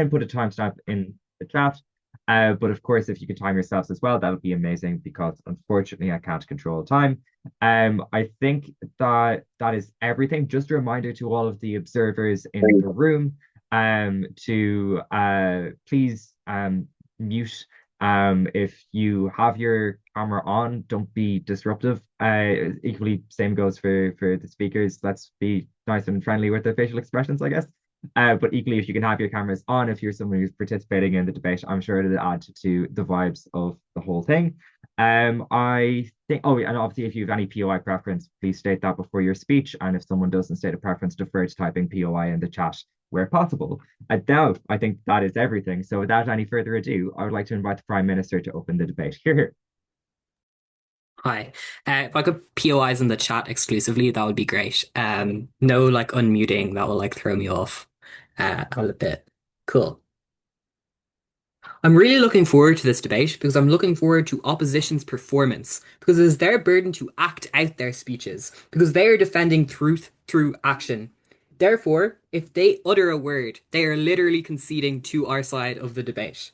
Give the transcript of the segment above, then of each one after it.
and put a timestamp in the chat. But of course, if you can time yourselves as well, that would be amazing because unfortunately I can't control time. I think that is everything. Just a reminder to all of the observers in the room to please mute if you have your camera on, don't be disruptive. Equally, same goes for the speakers. Let's be nice and friendly with the facial expressions, I guess. But equally, if you can have your cameras on, if you're someone who's participating in the debate, I'm sure it'll add to the vibes of the whole thing. I think, oh, and obviously, if you have any POI preference, please state that before your speech. And if someone doesn't state a preference, defer to typing POI in the chat where possible. Now, I think that is everything. So without any further ado, I would like to invite the Prime Minister to open the debate. Here. Hi. If I could POIs in the chat exclusively, that would be great. No like unmuting, that will like throw me off a little bit. Cool. I'm really looking forward to this debate because I'm looking forward to opposition's performance because it is their burden to act out their speeches because they are defending truth through action. Therefore, if they utter a word, they are literally conceding to our side of the debate.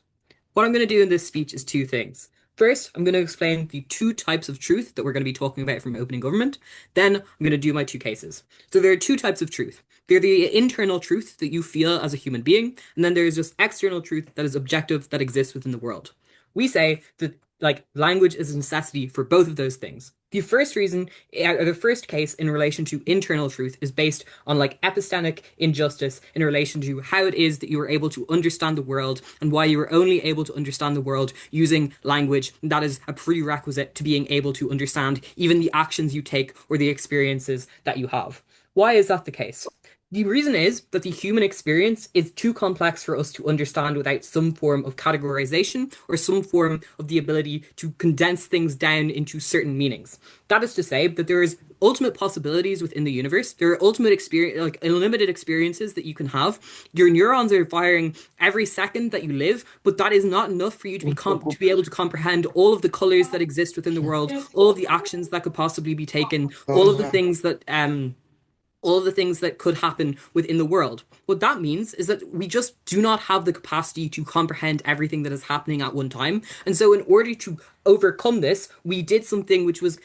What I'm going to do in this speech is two things. First, I'm going to explain the two types of truth that we're going to be talking about from opening government. Then I'm going to do my two cases. So there are two types of truth. They're the internal truth that you feel as a human being, and then there's just external truth that is objective that exists within the world. We say that like language is a necessity for both of those things. The first reason, or the first case in relation to internal truth is based on like epistemic injustice in relation to how it is that you are able to understand the world and why you are only able to understand the world using language. That is a prerequisite to being able to understand even the actions you take or the experiences that you have. Why is that the case? The reason is that the human experience is too complex for us to understand without some form of categorization or some form of the ability to condense things down into certain meanings. That is to say that there is ultimate possibilities within the universe. There are ultimate experience, like unlimited experiences that you can have. Your neurons are firing every second that you live, but that is not enough for you to to be able to comprehend all of the colors that exist within the world, all of the actions that could possibly be taken, all of the things that could happen within the world. What that means is that we just do not have the capacity to comprehend everything that is happening at one time. And so, in order to overcome this, we did something which was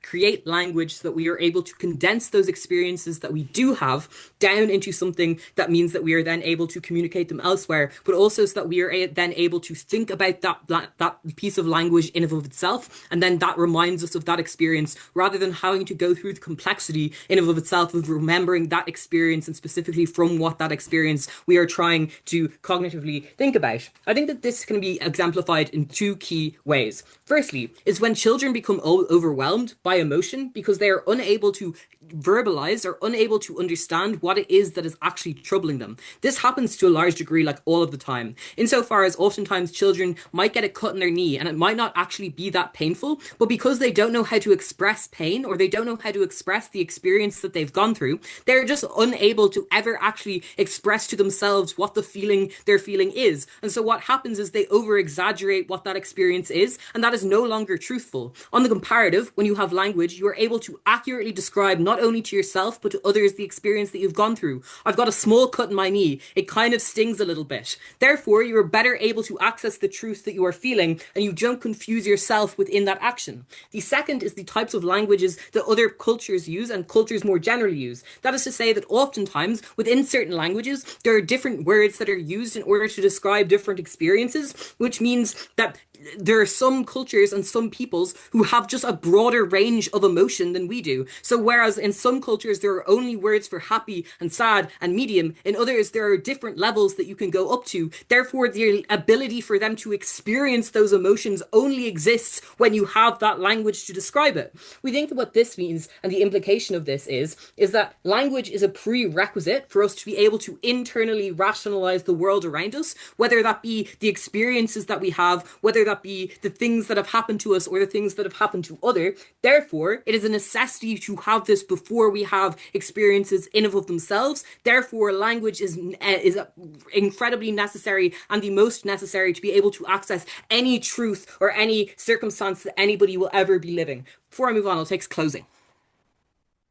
create language so that we are able to condense those experiences that we do have down into something that means that we are then able to communicate them elsewhere, but also so that we are then able to think about that piece of language in and of itself, and then that reminds us of that experience rather than having to go through the complexity in and of itself of remembering that experience and specifically from what that experience we are trying to cognitively think about. I think that this can be exemplified in two key ways. Firstly, is when children become overwhelmed by emotion because they are unable to verbalize or unable to understand what it is that is actually troubling them. This happens to a large degree, like all of the time, insofar as oftentimes children might get a cut in their knee and it might not actually be that painful, but because they don't know how to express pain or they don't know how to express the experience that they've gone through, they're just unable to ever actually express to themselves what the feeling they're feeling is. And so what happens is they over exaggerate what that experience is, and that is no longer truthful. On the comparative, when you have language, you are able to accurately describe not only to yourself but to others the experience that you've gone through. I've got a small cut in my knee. It kind of stings a little bit. Therefore, you are better able to access the truth that you are feeling and you don't confuse yourself within that action. The second is the types of languages that other cultures use and cultures more generally use. That is to say that oftentimes within certain languages, there are different words that are used in order to describe different experiences, which means that there are some cultures and some peoples who have just a broader range of emotion than we do. So whereas in some cultures there are only words for happy and sad and medium, in others there are different levels that you can go up to. Therefore, the ability for them to experience those emotions only exists when you have that language to describe it. We think that what this means and the implication of this is that language is a prerequisite for us to be able to internally rationalize the world around us, whether that be the experiences that we have, whether that be the things that have happened to us or the things that have happened to other. Therefore, it is a necessity to have this before we have experiences in and of themselves. Therefore, language is incredibly necessary and the most necessary to be able to access any truth or any circumstance that anybody will ever be living. Before I move on, I'll take closing.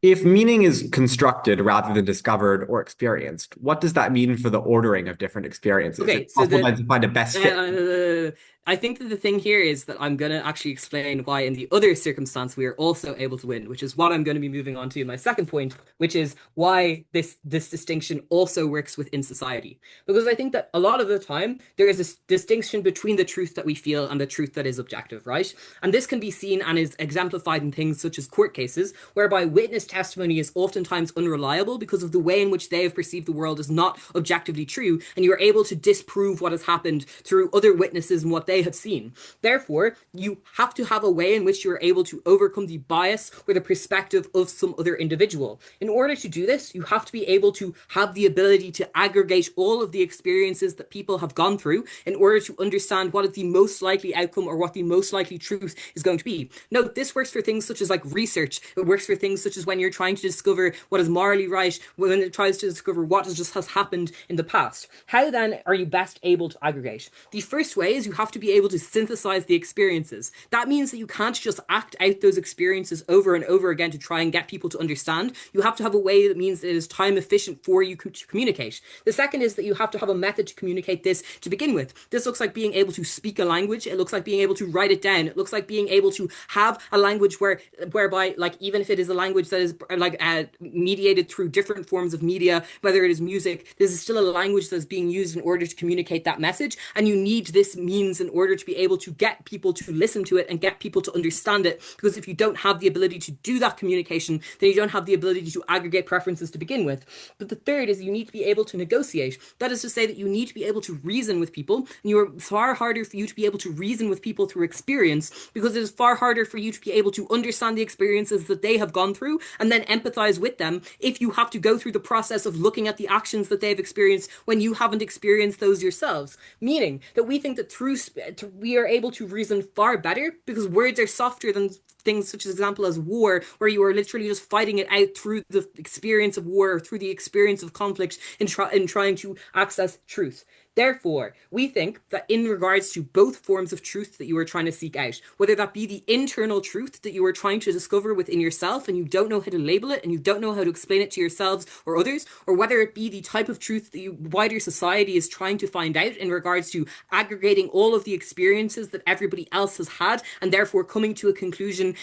If meaning is constructed rather than discovered or experienced, what does that mean for the ordering of different experiences? Is Okay, it so possible then to find a best fit? I think that the thing here is that I'm going to actually explain why, in the other circumstance, we are also able to win, which is what I'm going to be moving on to in my second point, which is why this distinction also works within society. Because I think that a lot of the time there is this distinction between the truth that we feel and the truth that is objective, right? And this can be seen and is exemplified in things such as court cases, whereby witness testimony is oftentimes unreliable because of the way in which they have perceived the world is not objectively true, and you are able to disprove what has happened through other witnesses and what they have seen. Therefore, you have to have a way in which you are able to overcome the bias or the perspective of some other individual. In order to do this, you have to be able to have the ability to aggregate all of the experiences that people have gone through in order to understand what is the most likely outcome or what the most likely truth is going to be. Note, this works for things such as like research. It works for things such as when you're trying to discover what is morally right, when it tries to discover what just has happened in the past. How then are you best able to aggregate? The first way is you have to be able to synthesize the experiences. That means that you can't just act out those experiences over and over again to try and get people to understand. You have to have a way that means that it is time efficient for you to communicate. The second is that you have to have a method to communicate this to begin with. This looks like being able to speak a language. It looks like being able to write it down. It looks like being able to have a language whereby, like, even if it is a language that is like mediated through different forms of media, whether it is music, this is still a language that is being used in order to communicate that message. And you need this means in order to be able to get people to listen to it and get people to understand it. Because if you don't have the ability to do that communication, then you don't have the ability to aggregate preferences to begin with. But the third is you need to be able to negotiate. That is to say that you need to be able to reason with people. And you are far harder for you to be able to reason with people through experience, because it is far harder for you to be able to understand the experiences that they have gone through and then empathize with them if you have to go through the process of looking at the actions that they've experienced when you haven't experienced those yourselves. Meaning that we think that we are able to reason far better because words are softer than things such as example as war, where you are literally just fighting it out through the experience of war, or through the experience of conflict in trying to access truth. Therefore, we think that in regards to both forms of truth that you are trying to seek out, whether that be the internal truth that you are trying to discover within yourself and you don't know how to label it and you don't know how to explain it to yourselves or others, or whether it be the type of truth that wider society is trying to find out in regards to aggregating all of the experiences that everybody else has had and therefore coming to a conclusion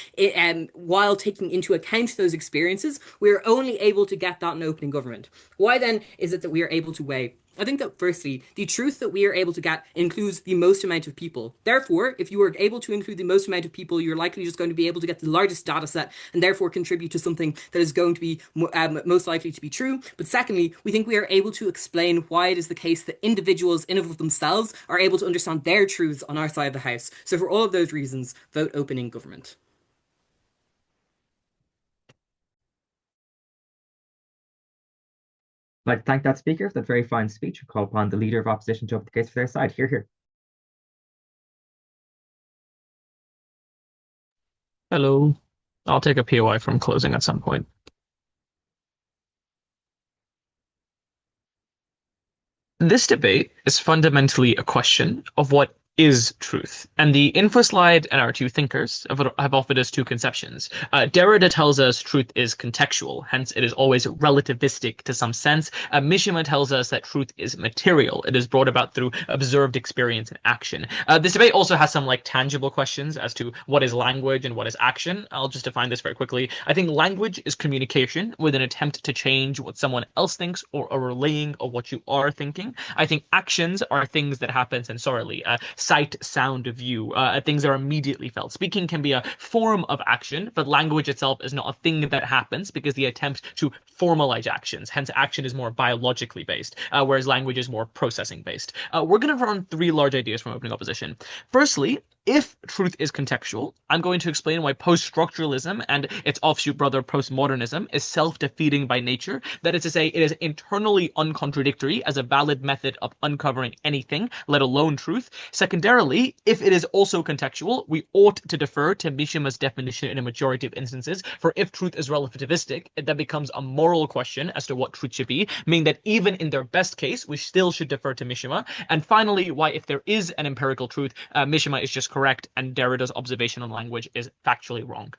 while taking into account those experiences, we are only able to get that in opening government. Why then is it that we are able to weigh? I think that firstly, the truth that we are able to get includes the most amount of people. Therefore, if you are able to include the most amount of people, you're likely just going to be able to get the largest data set and therefore contribute to something that is going to be most likely to be true. But secondly, we think we are able to explain why it is the case that individuals in and of themselves are able to understand their truths on our side of the house. So for all of those reasons, vote opening government. I'd like to thank that speaker for that very fine speech and call upon the leader of opposition to open the case for their side. Hear, hear. Hello. I'll take a POI from closing at some point. This debate is fundamentally a question of what is truth. And the info slide and our two thinkers have offered us two conceptions. Derrida tells us truth is contextual, hence it is always relativistic to some sense. Mishima tells us that truth is material. It is brought about through observed experience and action. This debate also has some tangible questions as to what is language and what is action. I'll just define this very quickly. I think language is communication with an attempt to change what someone else thinks or a relaying of what you are thinking. I think actions are things that happen sensorily. Sight, sound, view, things are immediately felt. Speaking can be a form of action, but language itself is not a thing that happens because the attempt to formalize actions. Hence, action is more biologically based, whereas language is more processing based. We're going to run three large ideas from opening opposition. Firstly, if truth is contextual, I'm going to explain why post-structuralism and its offshoot brother postmodernism is self-defeating by nature. That is to say, it is internally uncontradictory as a valid method of uncovering anything, let alone truth. Secondarily, if it is also contextual, we ought to defer to Mishima's definition in a majority of instances, for if truth is relativistic, it then becomes a moral question as to what truth should be, meaning that even in their best case, we still should defer to Mishima. And finally, why if there is an empirical truth, Mishima is just correct and Derrida's observation on language is factually wrong.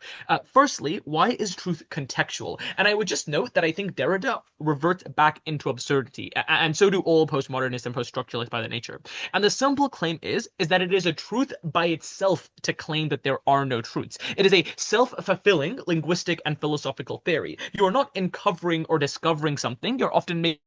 Firstly, why is truth contextual? And I would just note that I think Derrida reverts back into absurdity, and so do all postmodernists and post-structuralists by their nature. And the simple claim is that it is a truth by itself to claim that there are no truths. It is a self-fulfilling linguistic and philosophical theory. You are not uncovering or discovering something, you're often making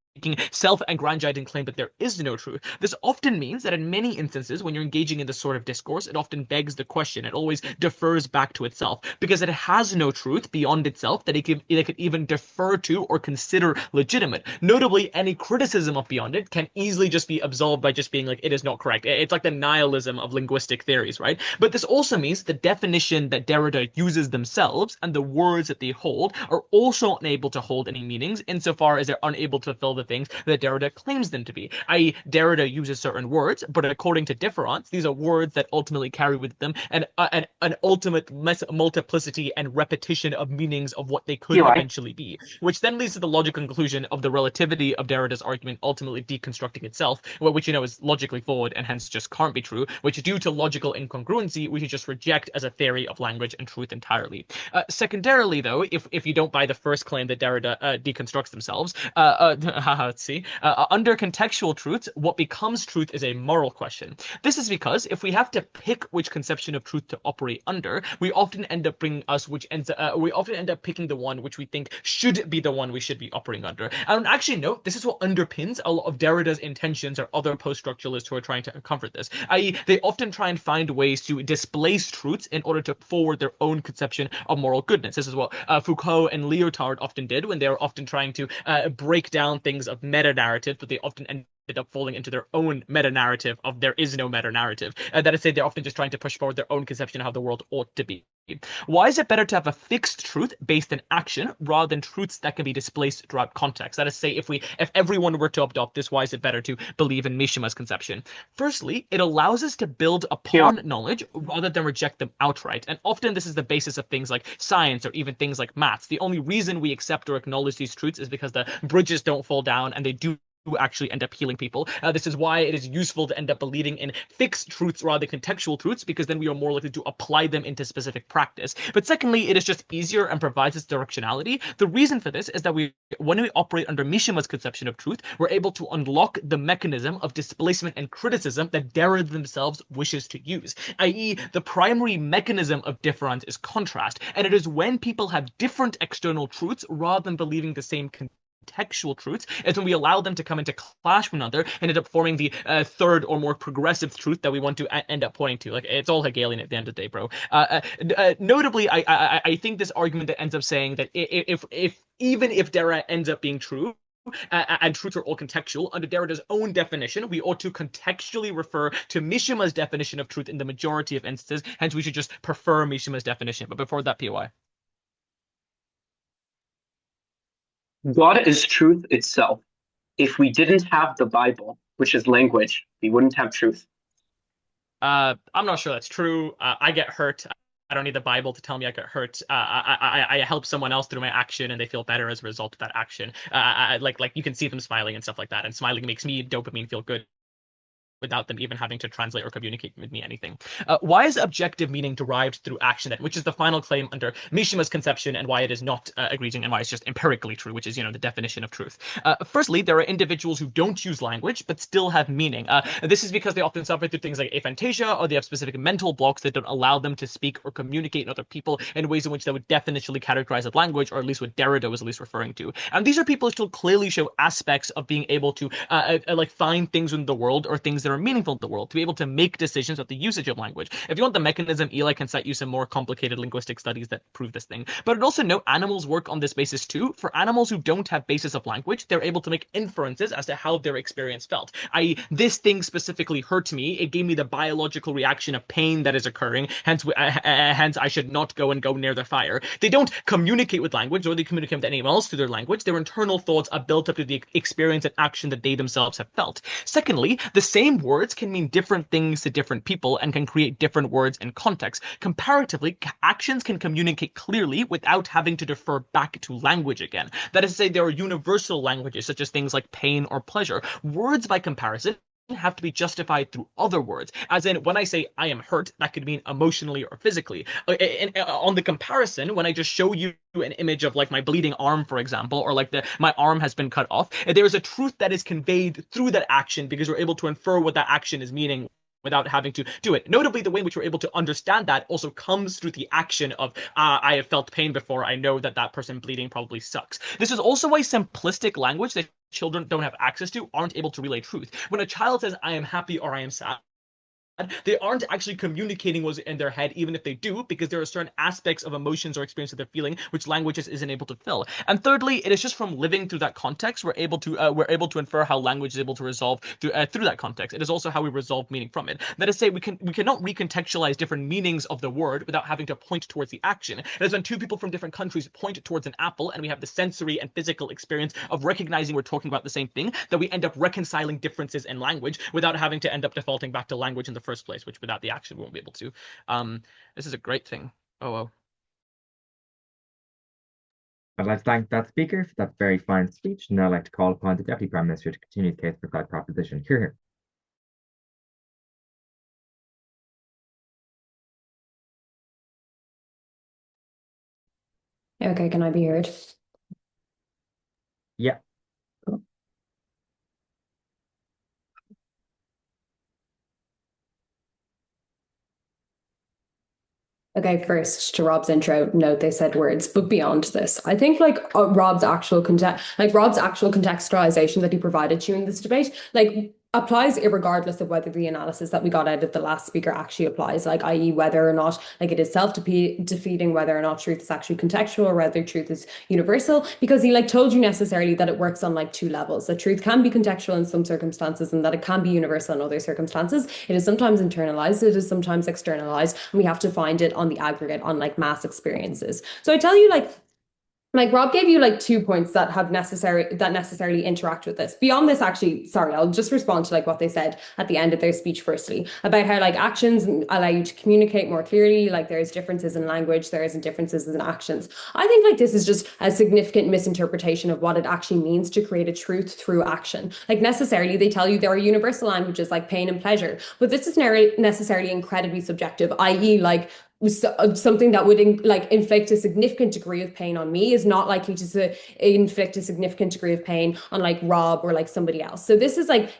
self-aggrandizing claim that there is no truth. This often means that in many instances, when you're engaging in this sort of discourse, it often begs the question. It always defers back to itself because it has no truth beyond itself that it could even defer to or consider legitimate. Notably, any criticism of beyond it can easily just be absolved by just being like, it is not correct. It's like the nihilism of linguistic theories, right? But this also means the definition that Derrida uses themselves and the words that they hold are also unable to hold any meanings insofar as they're unable to fulfill the things that Derrida claims them to be. I.e., Derrida uses certain words, but according to Différance, these are words that ultimately carry with them an ultimate multiplicity and repetition of meanings of what they could eventually be, which then leads to the logical conclusion of the relativity of Derrida's argument ultimately deconstructing itself, which is logically flawed and hence just can't be true, which due to logical incongruency, we should just reject as a theory of language and truth entirely. Secondarily, though, if you don't buy the first claim that Derrida deconstructs themselves, let's see. Under contextual truth, what becomes truth is a moral question. This is because if we have to pick which conception of truth to operate under, we often end up picking the one which we think should be the one we should be operating under. And actually note, this is what underpins a lot of Derrida's intentions or other post-structuralists who are trying to comfort this. I.e., they often try and find ways to displace truths in order to forward their own conception of moral goodness. This is what Foucault and Lyotard often did when they were often trying to break down things of meta-narrative, but they often ended up falling into their own meta-narrative of there is no meta-narrative. That is to say, they're often just trying to push forward their own conception of how the world ought to be. Why is it better to have a fixed truth based in action rather than truths that can be displaced throughout context? That is to say, if everyone were to adopt this, why is it better to believe in Mishima's conception? Firstly, it allows us to build upon knowledge rather than reject them outright. And often this is the basis of things like science or even things like maths. The only reason we accept or acknowledge these truths is because the bridges don't fall down and they do actually end up healing people. This is why it is useful to end up believing in fixed truths rather than contextual truths, because then we are more likely to apply them into specific practice. But secondly, it is just easier and provides us directionality. The reason for this is that when we operate under Mishima's conception of truth, we're able to unlock the mechanism of displacement and criticism that Derrida themselves wishes to use, i.e. the primary mechanism of difference is contrast, and it is when people have different external truths rather than believing the same contextual truths is when we allow them to come into clash with one another and end up forming the third or more progressive truth that we want to end up pointing to. Like, it's all Hegelian at the end of the day, bro. Notably, I think this argument that ends up saying that even if Derrida ends up being true, and truths are all contextual, under Derrida's own definition, we ought to contextually refer to Mishima's definition of truth in the majority of instances, hence we should just prefer Mishima's definition. But before that, POI. God is truth itself. If we didn't have the Bible, which is language, we wouldn't have truth. I'm not sure that's true. I get hurt. I don't need the Bible to tell me I get hurt. I help someone else through my action, and they feel better as a result of that action. Like you can see them smiling and stuff like that, and smiling makes me dopamine feel good without them even having to translate or communicate with me anything. Why is objective meaning derived through action then, which is the final claim under Mishima's conception, and why it is not egregious and why it's just empirically true, which is, the definition of truth. Firstly, there are individuals who don't use language but still have meaning. This is because they often suffer through things like aphantasia, or they have specific mental blocks that don't allow them to speak or communicate with other people in ways in which they would definitionally categorize as language, or at least what Derrida was at least referring to. And these are people who still clearly show aspects of being able to find things in the world or things that are meaningful to the world, to be able to make decisions with the usage of language. If you want the mechanism, Eli can cite you some more complicated linguistic studies that prove this thing. But it also note animals work on this basis too. For animals who don't have basis of language, they're able to make inferences as to how their experience felt. I.e., this thing specifically hurt me. It gave me the biological reaction of pain that is occurring. Hence I should not go near the fire. They don't communicate with language, or they communicate with anyone else through their language. Their internal thoughts are built up to the experience and action that they themselves have felt. Secondly, the same words can mean different things to different people and can create different words in context. Comparatively, actions can communicate clearly without having to defer back to language again. That is to say, there are universal languages such as things like pain or pleasure. Words, by comparison, have to be justified through other words. As in, when I say I am hurt, that could mean emotionally or physically. And on the comparison, when I just show you an image of like my bleeding arm, for example, or like my arm has been cut off, there is a truth that is conveyed through that action because we're able to infer what that action is meaning without having to do it. Notably, the way in which we're able to understand that also comes through the action of, I have felt pain before, I know that that person bleeding probably sucks. This is also why simplistic language that children don't have access to aren't able to relay truth. When a child says, I am happy or I am sad, they aren't actually communicating what's in their head, even if they do, because there are certain aspects of emotions or experience that they're feeling which language just isn't able to fill. And thirdly, it is just from living through that context we're able to infer how language is able to resolve through that context. It is also how we resolve meaning from it. That is to say, we cannot recontextualize different meanings of the word without having to point towards the action. It is when two people from different countries point towards an apple and we have the sensory and physical experience of recognizing we're talking about the same thing that we end up reconciling differences in language without having to end up defaulting back to language in the first place, which without the action we won't be able to. This is a great thing. Oh. I'd like to thank that speaker for that very fine speech, and I'd like to call upon the Deputy Prime Minister to continue the case for that proposition. Hear. Okay, can I be heard? Yeah. Okay, first to Rob's intro, note they said words, but beyond this, I think like Rob's actual contextualization that he provided during this debate, like applies irregardless of whether the analysis that we got out of the last speaker actually applies, like i.e. whether or not like it is self-defeating, whether or not truth is actually contextual, or whether truth is universal, because he like told you necessarily that it works on like two levels, that truth can be contextual in some circumstances and that it can be universal in other circumstances. It is sometimes internalized, it is sometimes externalized, and we have to find it on the aggregate, on like mass experiences. So I tell you like Rob gave you like 2 points that necessarily interact with this. Beyond this, actually, sorry, I'll just respond to like what they said at the end of their speech firstly, about how like actions allow you to communicate more clearly, like there's differences in language, there isn't differences in actions. I think like this is just a significant misinterpretation of what it actually means to create a truth through action. Like necessarily, they tell you there are universal languages like pain and pleasure, but this is necessarily incredibly subjective, i.e. like something that would inflict a significant degree of pain on me is not likely to inflict a significant degree of pain on like Rob or like somebody else. So this is like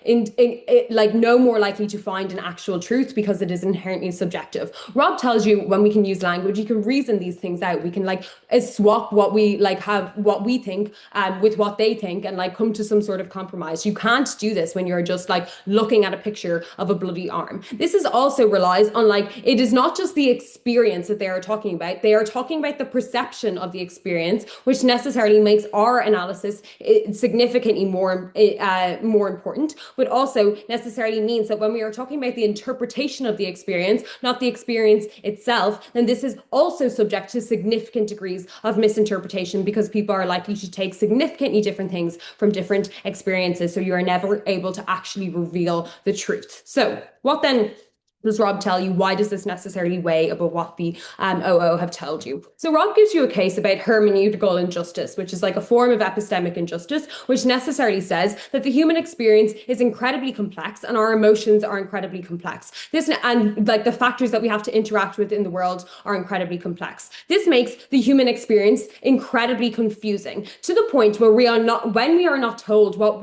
like no more likely to find an actual truth because it is inherently subjective. Rob tells you when we can use language, you can reason these things out. We can like swap what we like have, what we think with what they think, and like come to some sort of compromise. You can't do this when you're just like looking at a picture of a bloody arm. This is also relies on like, it is not just the experience that they are talking about. They are talking about the perception of the experience, which necessarily makes our analysis significantly more important, but also necessarily means that when we are talking about the interpretation of the experience, not the experience itself, then this is also subject to significant degrees of misinterpretation because people are likely to take significantly different things from different experiences. So you are never able to actually reveal the truth. So what then does Rob tell you? Why does this necessarily weigh above what the OO have told you? So Rob gives you a case about hermeneutical injustice, which is like a form of epistemic injustice, which necessarily says that the human experience is incredibly complex and our emotions are incredibly complex. This and like the factors that we have to interact with in the world are incredibly complex. This makes the human experience incredibly confusing to the point where when we are not told what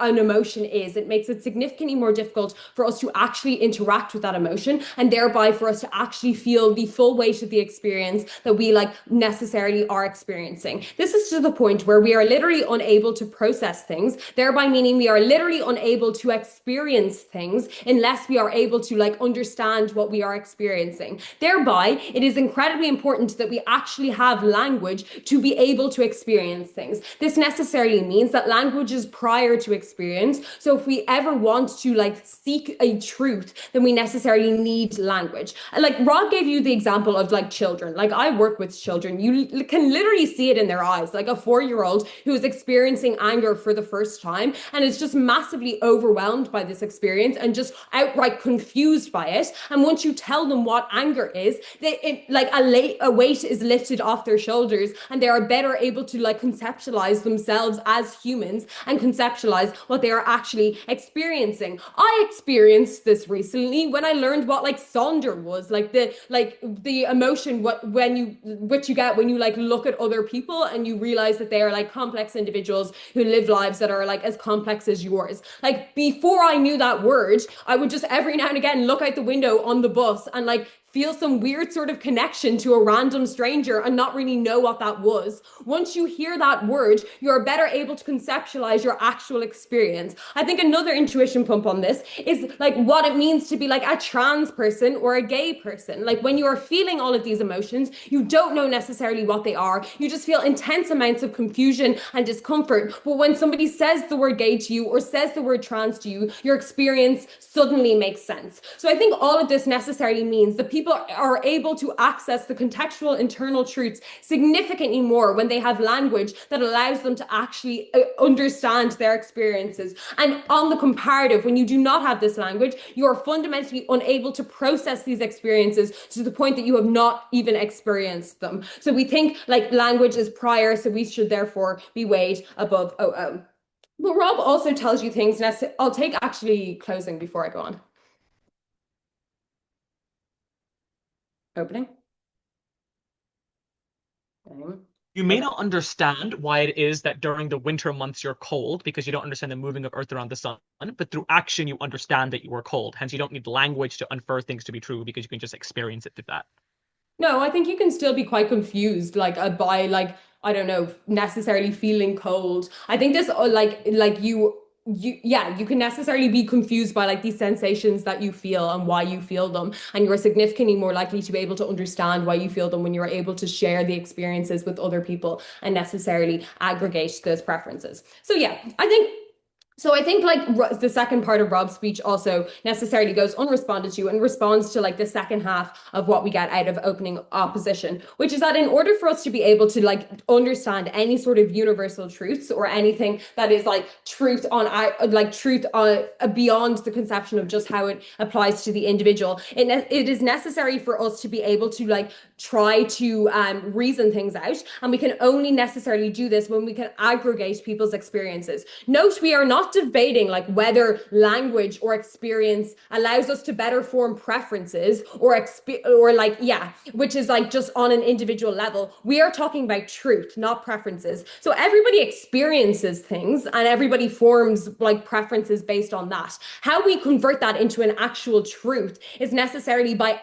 an emotion is, it makes it significantly more difficult for us to actually interact with that emotion, and thereby for us to actually feel the full weight of the experience that we like necessarily are experiencing. This is to the point where we are literally unable to process things, thereby meaning we are literally unable to experience things unless we are able to like understand what we are experiencing. Thereby, it is incredibly important that we actually have language to be able to experience things. This necessarily means that language is prior to experience. So if we ever want to like seek a truth, then we we necessarily need language. Like Rob gave you the example of like children. Like I work with children. You can literally see it in their eyes. Like a 4-year-old who is experiencing anger for the first time and is just massively overwhelmed by this experience and just outright confused by it. And once you tell them what anger is, like a weight is lifted off their shoulders and they are better able to like conceptualize themselves as humans and conceptualize what they are actually experiencing. I experienced this recently when I learned what like sonder was, like the emotion which you get when you like look at other people and you realize that they are like complex individuals who live lives that are like as complex as yours. Like before I knew that word, I would just every now and again look out the window on the bus and like feel some weird sort of connection to a random stranger and not really know what that was. Once you hear that word, you're better able to conceptualize your actual experience. I think another intuition pump on this is like what it means to be like a trans person or a gay person. Like when you are feeling all of these emotions, you don't know necessarily what they are. You just feel intense amounts of confusion and discomfort. But when somebody says the word gay to you or says the word trans to you, your experience suddenly makes sense. So I think all of this necessarily means that people are able to access the contextual internal truths significantly more when they have language that allows them to actually understand their experiences. And on the comparative, when you do not have this language, you are fundamentally unable to process these experiences to the point that you have not even experienced them. So we think like language is prior, so we should therefore be weighed above OO. But Rob also tells you things, and I'll take actually closing before I go on. Opening. You may not understand why it is that during the winter months you're cold because you don't understand the moving of Earth around the sun, but through action you understand that you are cold. Hence, you don't need language to infer things to be true because you can just experience it through that. No, I think you can still be quite confused, like by like I don't know, necessarily feeling cold. I think this you can necessarily be confused by like these sensations that you feel and why you feel them, and you're significantly more likely to be able to understand why you feel them when you're able to share the experiences with other people and necessarily aggregate those preferences. So yeah, I think like the second part of Rob's speech also necessarily goes unresponded to and responds to like the second half of what we get out of opening opposition, which is that in order for us to be able to like understand any sort of universal truths or anything that is like truth beyond the conception of just how it applies to the individual, it is necessary for us to be able to like try to reason things out, and we can only necessarily do this when we can aggregate people's experiences. Note, we are not debating like whether language or experience allows us to better form preferences which is like just on an individual level. We are talking about truth, not preferences. So everybody experiences things and everybody forms like preferences based on that. How we convert that into an actual truth is necessarily by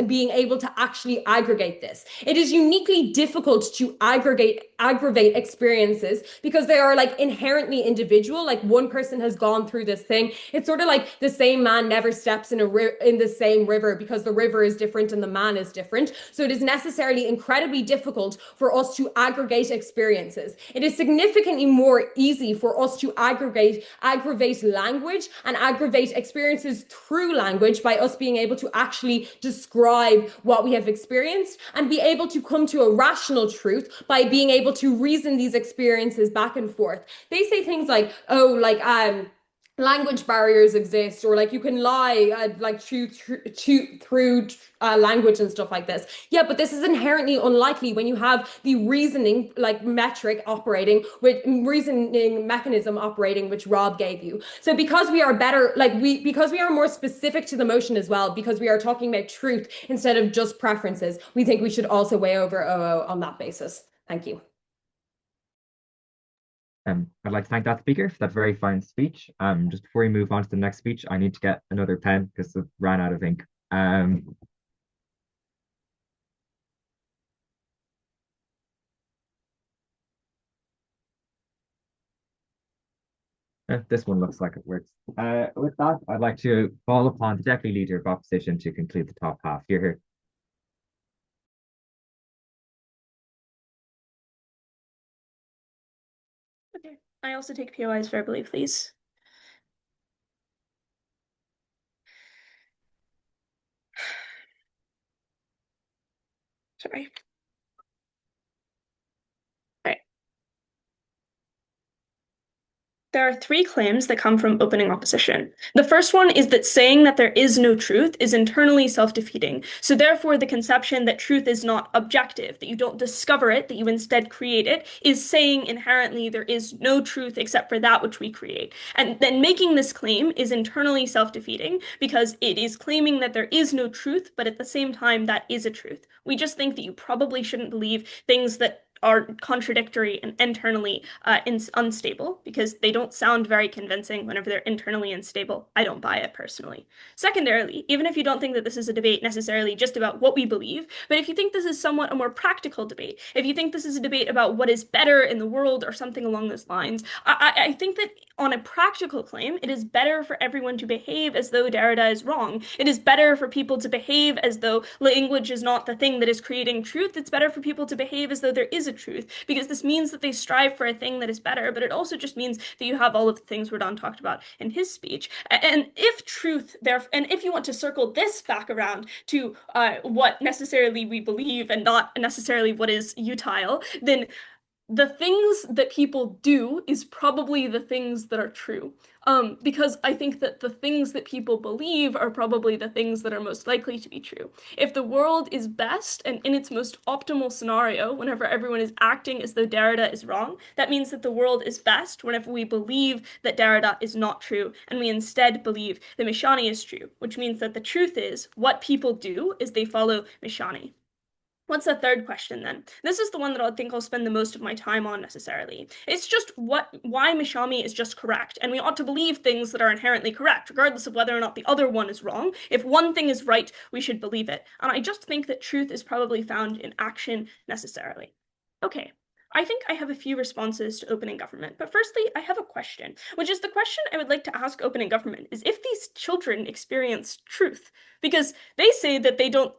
being able to actually aggregate this. It is uniquely difficult to aggravate experiences because they are like inherently individual. Like one person has gone through this thing. It's sort of like the same man never steps in the same river because the river is different and the man is different. So it is necessarily incredibly difficult for us to aggregate experiences. It is significantly more easy for us to aggravate language and aggravate experiences through language by us being able to actually describe what we have experienced and be able to come to a rational truth by being able to reason these experiences back and forth. They say things like, language barriers exist, or like you can lie through language and stuff like this. Yeah, but this is inherently unlikely when you have the reasoning like metric operating with reasoning mechanism operating, which Rob gave you. So because we are because we are more specific to the motion as well, because we are talking about truth instead of just preferences, we think we should also weigh over OO on that basis. Thank you. I'd like to thank that speaker for that very fine speech. Just before we move on to the next speech, I need to get another pen because it ran out of ink. This one looks like it works. With that, I'd like to call upon the Deputy Leader of Opposition to conclude the top half. Here. Okay. I also take POIs verbally, please. Sorry. All right. There are three claims that come from opening opposition. The first one is that saying that there is no truth is internally self-defeating. So therefore, the conception that truth is not objective, that you don't discover it, that you instead create it, is saying inherently there is no truth except for that which we create. And then making this claim is internally self-defeating because it is claiming that there is no truth, but at the same time, that is a truth. We just think that you probably shouldn't believe things that are contradictory and internally unstable because they don't sound very convincing whenever they're internally unstable. I don't buy it personally. Secondarily, even if you don't think that this is a debate necessarily just about what we believe, but if you think this is somewhat a more practical debate, if you think this is a debate about what is better in the world or something along those lines, I think that on a practical claim, it is better for everyone to behave as though Derrida is wrong. It is better for people to behave as though language is not the thing that is creating truth. It's better for people to behave as though there is a truth, because this means that they strive for a thing that is better, but it also just means that you have all of the things Rodin talked about in his speech. And if truth, and if you want to circle this back around to what necessarily we believe and not necessarily what is utile, then the things that people do is probably the things that are true. Because I think that the things that people believe are probably the things that are most likely to be true. If the world is best and in its most optimal scenario, whenever everyone is acting as though Derrida is wrong, that means that the world is best whenever we believe that Derrida is not true, and we instead believe that Mishani is true, which means that the truth is what people do is they follow Mishani. What's the third question then? This is the one that I think I'll spend the most of my time on necessarily. It's just why Mishami is just correct, and we ought to believe things that are inherently correct, regardless of whether or not the other one is wrong. If one thing is right, we should believe it. And I just think that truth is probably found in action necessarily. Okay. I think I have a few responses to opening government, but firstly, I have a question, which is the question I would like to ask opening government is if these children experience truth, because they say that they don't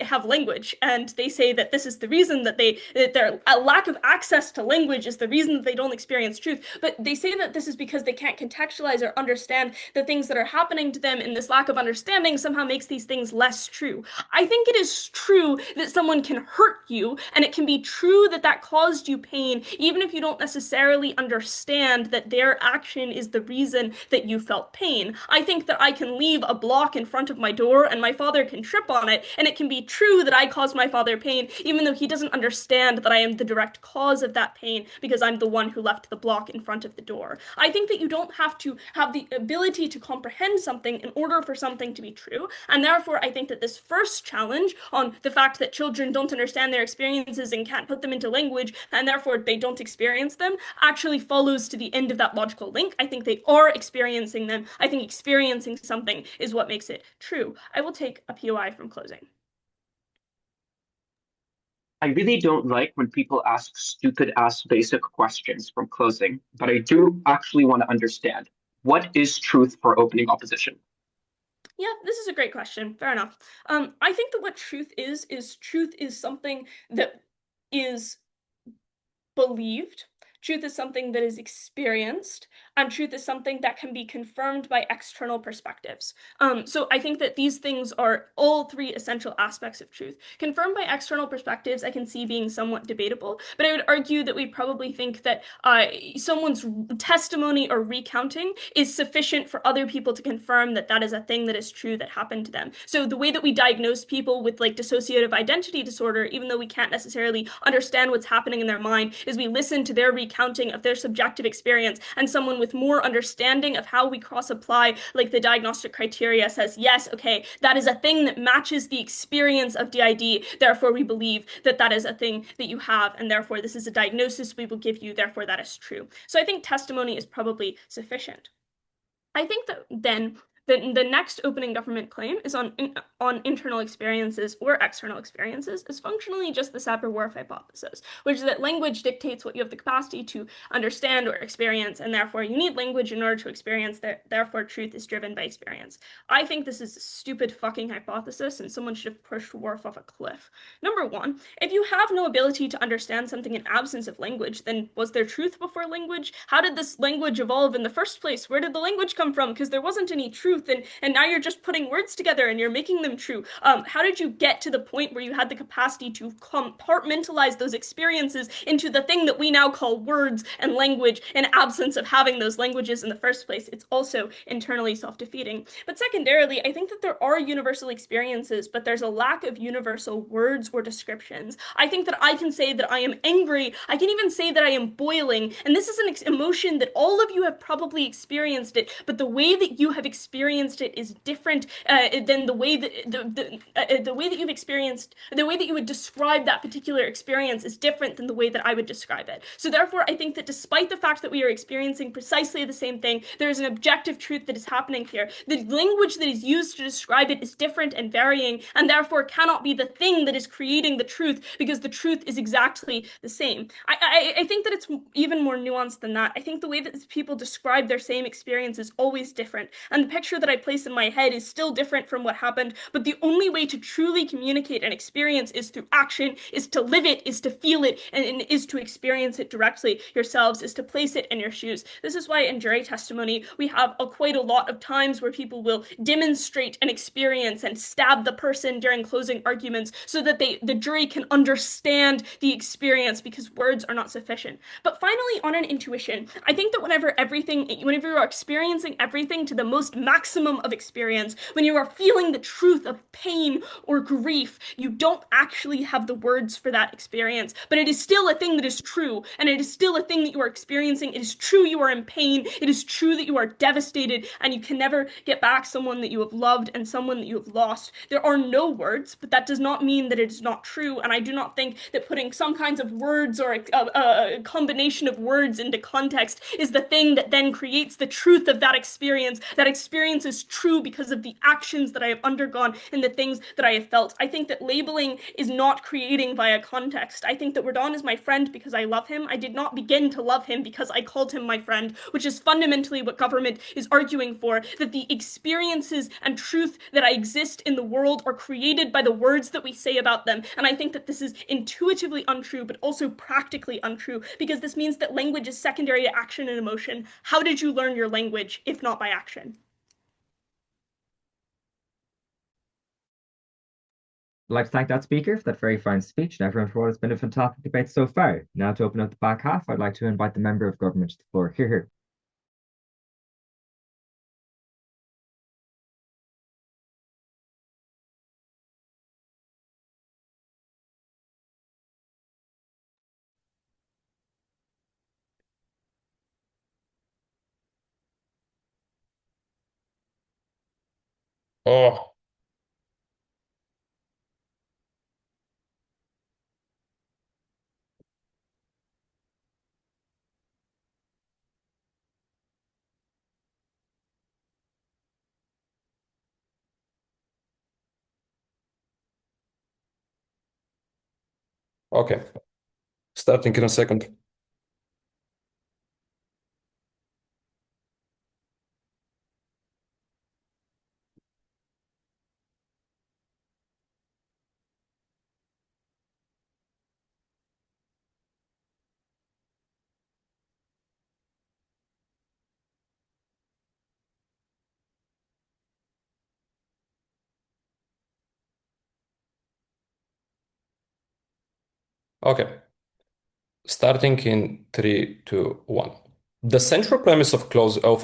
have language, and they say that this is the reason that their lack of access to language is the reason that they don't experience truth, but they say that this is because they can't contextualize or understand the things that are happening to them, and this lack of understanding somehow makes these things less true. I think it is true that someone can hurt you, and it can be true that that caused you pain, even if you don't necessarily understand that their action is the reason that you felt pain. I think that I can leave a block in front of my door and my father can trip on it, and it can be true that I caused my father pain, even though he doesn't understand that I am the direct cause of that pain because I'm the one who left the block in front of the door. I think that you don't have to have the ability to comprehend something in order for something to be true, and therefore I think that this first challenge on the fact that children don't understand their experiences and can't put them into language, and therefore they don't experience them, actually follows to the end of that logical link. I think they are experiencing them. I think experiencing something is what makes it true. I will take a POI from closing. I really don't like when people ask stupid-ass basic questions from closing, but I do actually want to understand. What is truth for opening opposition? Yeah, this is a great question. Fair enough. I think that what truth is truth is something that is believed. Truth is something that is experienced, and truth is something that can be confirmed by external perspectives. So I think that these things are all three essential aspects of truth. Confirmed by external perspectives, I can see being somewhat debatable, but I would argue that we probably think that someone's testimony or recounting is sufficient for other people to confirm that that is a thing that is true that happened to them. So the way that we diagnose people with like dissociative identity disorder, even though we can't necessarily understand what's happening in their mind, is we listen to their recounting of their subjective experience, and someone with more understanding of how we cross-apply like the diagnostic criteria says, yes, okay, that is a thing that matches the experience of DID, therefore we believe that that is a thing that you have, and therefore this is a diagnosis we will give you, therefore that is true. So I think testimony is probably sufficient. I think that then the next opening government claim is on internal experiences or external experiences is functionally just the Sapir-Whorf hypothesis, which is that language dictates what you have the capacity to understand or experience, and therefore you need language in order to experience, therefore truth is driven by experience. I think this is a stupid fucking hypothesis, and someone should have pushed Whorf off a cliff. Number one, if you have no ability to understand something in absence of language, then was there truth before language? How did this language evolve in the first place? Where did the language come from? Because there wasn't any truth truth, and now you're just putting words together and you're making them true. How did you get to the point where you had the capacity to compartmentalize those experiences into the thing that we now call words and language in absence of having those languages in the first place? It's also internally self-defeating. But secondarily, I think that there are universal experiences, but there's a lack of universal words or descriptions. I think that I can say that I am angry. I can even say that I am boiling. And this is an emotion that all of you have probably experienced it, but the way that you have experienced it is different than the way that the way that you've experienced, the way that you would describe that particular experience is different than the way that I would describe it. So therefore, I think that despite the fact that we are experiencing precisely the same thing, there is an objective truth that is happening here. The language that is used to describe it is different and varying, and therefore cannot be the thing that is creating the truth, because the truth is exactly the same. I think that it's even more nuanced than that. I think the way that people describe their same experience is always different, and the picture that I place in my head is still different from what happened, but the only way to truly communicate an experience is through action, is to live it, is to feel it, and is to experience it directly yourselves, is to place it in your shoes. This is why in jury testimony we have quite a lot of times where people will demonstrate an experience and stab the person during closing arguments so that the jury can understand the experience, because words are not sufficient. But finally, on an intuition, I think that whenever you are experiencing everything to the most maximum of experience, when you are feeling the truth of pain or grief, you don't actually have the words for that experience, but it is still a thing that is true, and it is still a thing that you are experiencing. It is true you are in pain, it is true that you are devastated, and you can never get back someone that you have loved and someone that you have lost. There are no words, but that does not mean that it is not true, and I do not think that putting some kinds of words or a combination of words into context is the thing that then creates the truth of that experience. That experience is true because of the actions that I have undergone and the things that I have felt. I think that labeling is not creating via context. I think that Rodon is my friend because I love him. I did not begin to love him because I called him my friend, which is fundamentally what government is arguing for, that the experiences and truth that I exist in the world are created by the words that we say about them. And I think that this is intuitively untrue, but also practically untrue, because this means that language is secondary to action and emotion. How did you learn your language, if not by action? I'd like to thank that speaker for that very fine speech and everyone for what has been a fantastic debate so far. Now to open up the back half, I'd like to invite the member of government to the floor. Here. Oh, okay. Starting in a second. Okay. Starting in 3, 2, 1. The central premise of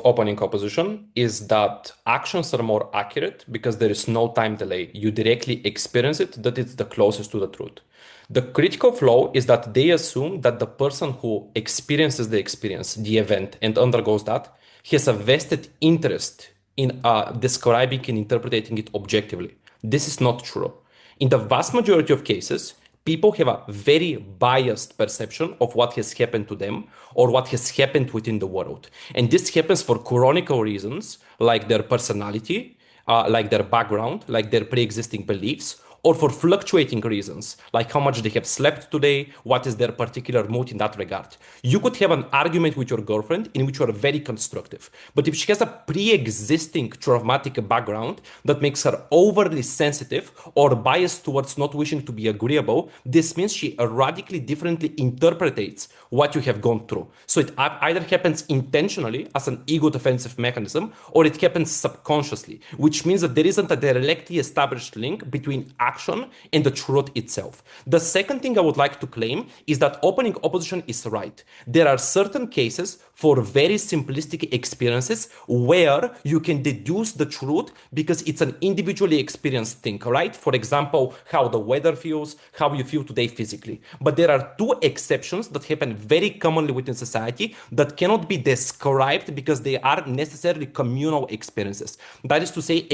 opening opposition is that actions are more accurate because there is no time delay. You directly experience it, that it's the closest to the truth. The critical flaw is that they assume that the person who experiences the experience, the event, and undergoes that, has a vested interest in describing and interpreting it objectively. This is not true. In the vast majority of cases, people have a very biased perception of what has happened to them or what has happened within the world. And this happens for chronicle reasons, like their personality, like their background, like their pre-existing beliefs, or for fluctuating reasons, like how much they have slept today, what is their particular mood in that regard. You could have an argument with your girlfriend in which you are very constructive. But if she has a pre-existing traumatic background that makes her overly sensitive or biased towards not wishing to be agreeable, this means she radically differently interprets what you have gone through. So it either happens intentionally as an ego defensive mechanism, or it happens subconsciously, which means that there isn't a directly established link between action and the truth itself. The second thing I would like to claim is that opening opposition is right. There are certain cases for very simplistic experiences where you can deduce the truth because it's an individually experienced thing, right? For example, how the weather feels, how you feel today physically. But there are two exceptions that happen very commonly within society that cannot be described because they are necessarily communal experiences. That is to say,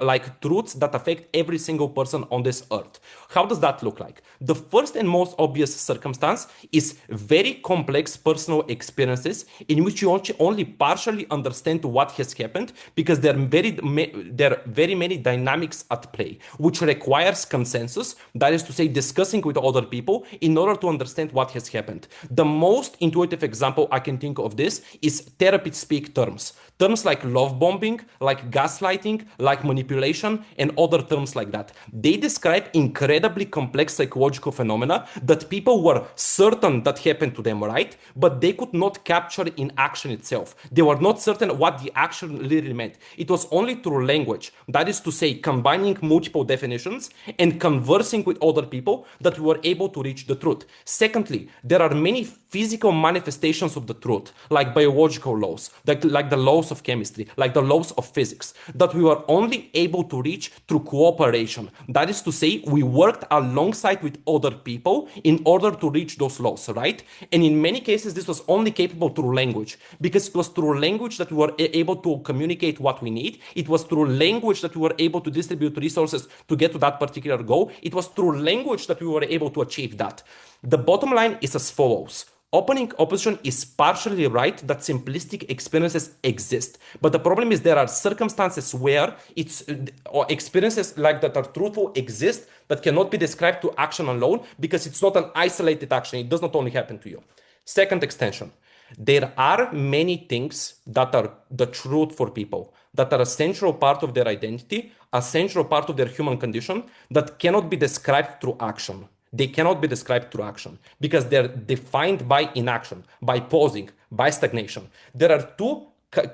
like truths that affect every single person on this earth. How does that look like? The first and most obvious circumstance is very complex personal experiences in which you only partially understand what has happened because there are very many dynamics at play, which requires consensus, that is to say, discussing with other people in order to understand what has happened. The most intuitive example I can think of this is therapy speak terms. Terms like love bombing, like gaslighting, like manipulation, and other terms like that. They describe incredibly complex psychological phenomena that people were certain that happened to them, right? But they could not capture in action itself. They were not certain what the action literally meant. It was only through language, that is to say, combining multiple definitions and conversing with other people that we were able to reach the truth. Secondly, there are many physical manifestations of the truth, like biological laws, like the laws of chemistry, like the laws of physics, that we were only able to reach through cooperation. That is to say, we worked alongside with other people in order to reach those laws, right? And in many cases, this was only capable through language, because it was through language that we were able to communicate what we need. It was through language that we were able to distribute resources to get to that particular goal. It was through language that we were able to achieve that. The bottom line is as follows. Opening opposition is partially right that simplistic experiences exist. But the problem is there are circumstances where or experiences like that are truthful exist that cannot be described to action alone because it's not an isolated action. It does not only happen to you. Second extension. There are many things that are the truth for people, that are a central part of their identity, a central part of their human condition that cannot be described through action. They cannot be described through action because they're defined by inaction, by pausing, by stagnation. There are two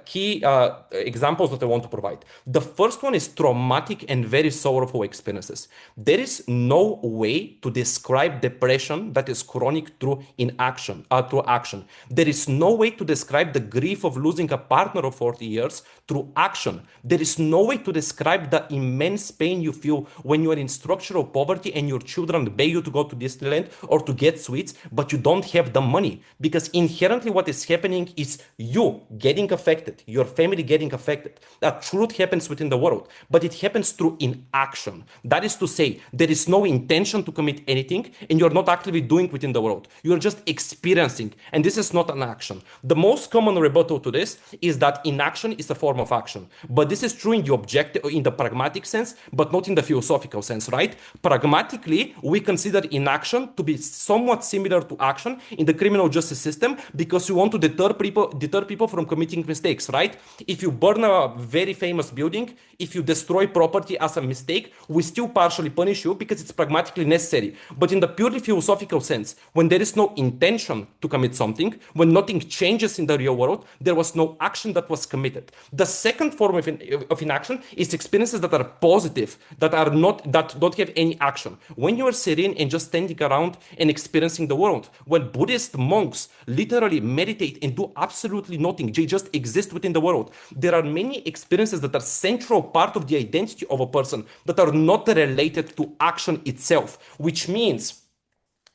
key examples that I want to provide. The first one is traumatic and very sorrowful experiences. There is no way to describe depression that is chronic through inaction, through action. There is no way to describe the grief of losing a partner of 40 years through action. There is no way to describe the immense pain you feel when you are in structural poverty and your children beg you to go to Disneyland or to get sweets, but you don't have the money. Because inherently what is happening is you getting affected, your family getting affected. That truth happens within the world, but it happens through inaction. That is to say, there is no intention to commit anything, and you're not actively doing within the world. You're just experiencing, and this is not an action. The most common rebuttal to this is that inaction is a form of action. But this is true in the objective, in the pragmatic sense, but not in the philosophical sense, right? Pragmatically, we consider inaction to be somewhat similar to action in the criminal justice system because we want to deter people from committing mistakes, right? If you burn a very famous building, if you destroy property as a mistake, we still partially punish you because it's pragmatically necessary. But in the purely philosophical sense, when there is no intention to commit something, when nothing changes in the real world, there was no action that was committed. The second form of inaction is experiences that are positive, that don't have any action. When you are serene and just standing around and experiencing the world, when Buddhist monks literally meditate and do absolutely nothing, they just exist within the world. There are many experiences that are central part of the identity of a person that are not related to action itself, which means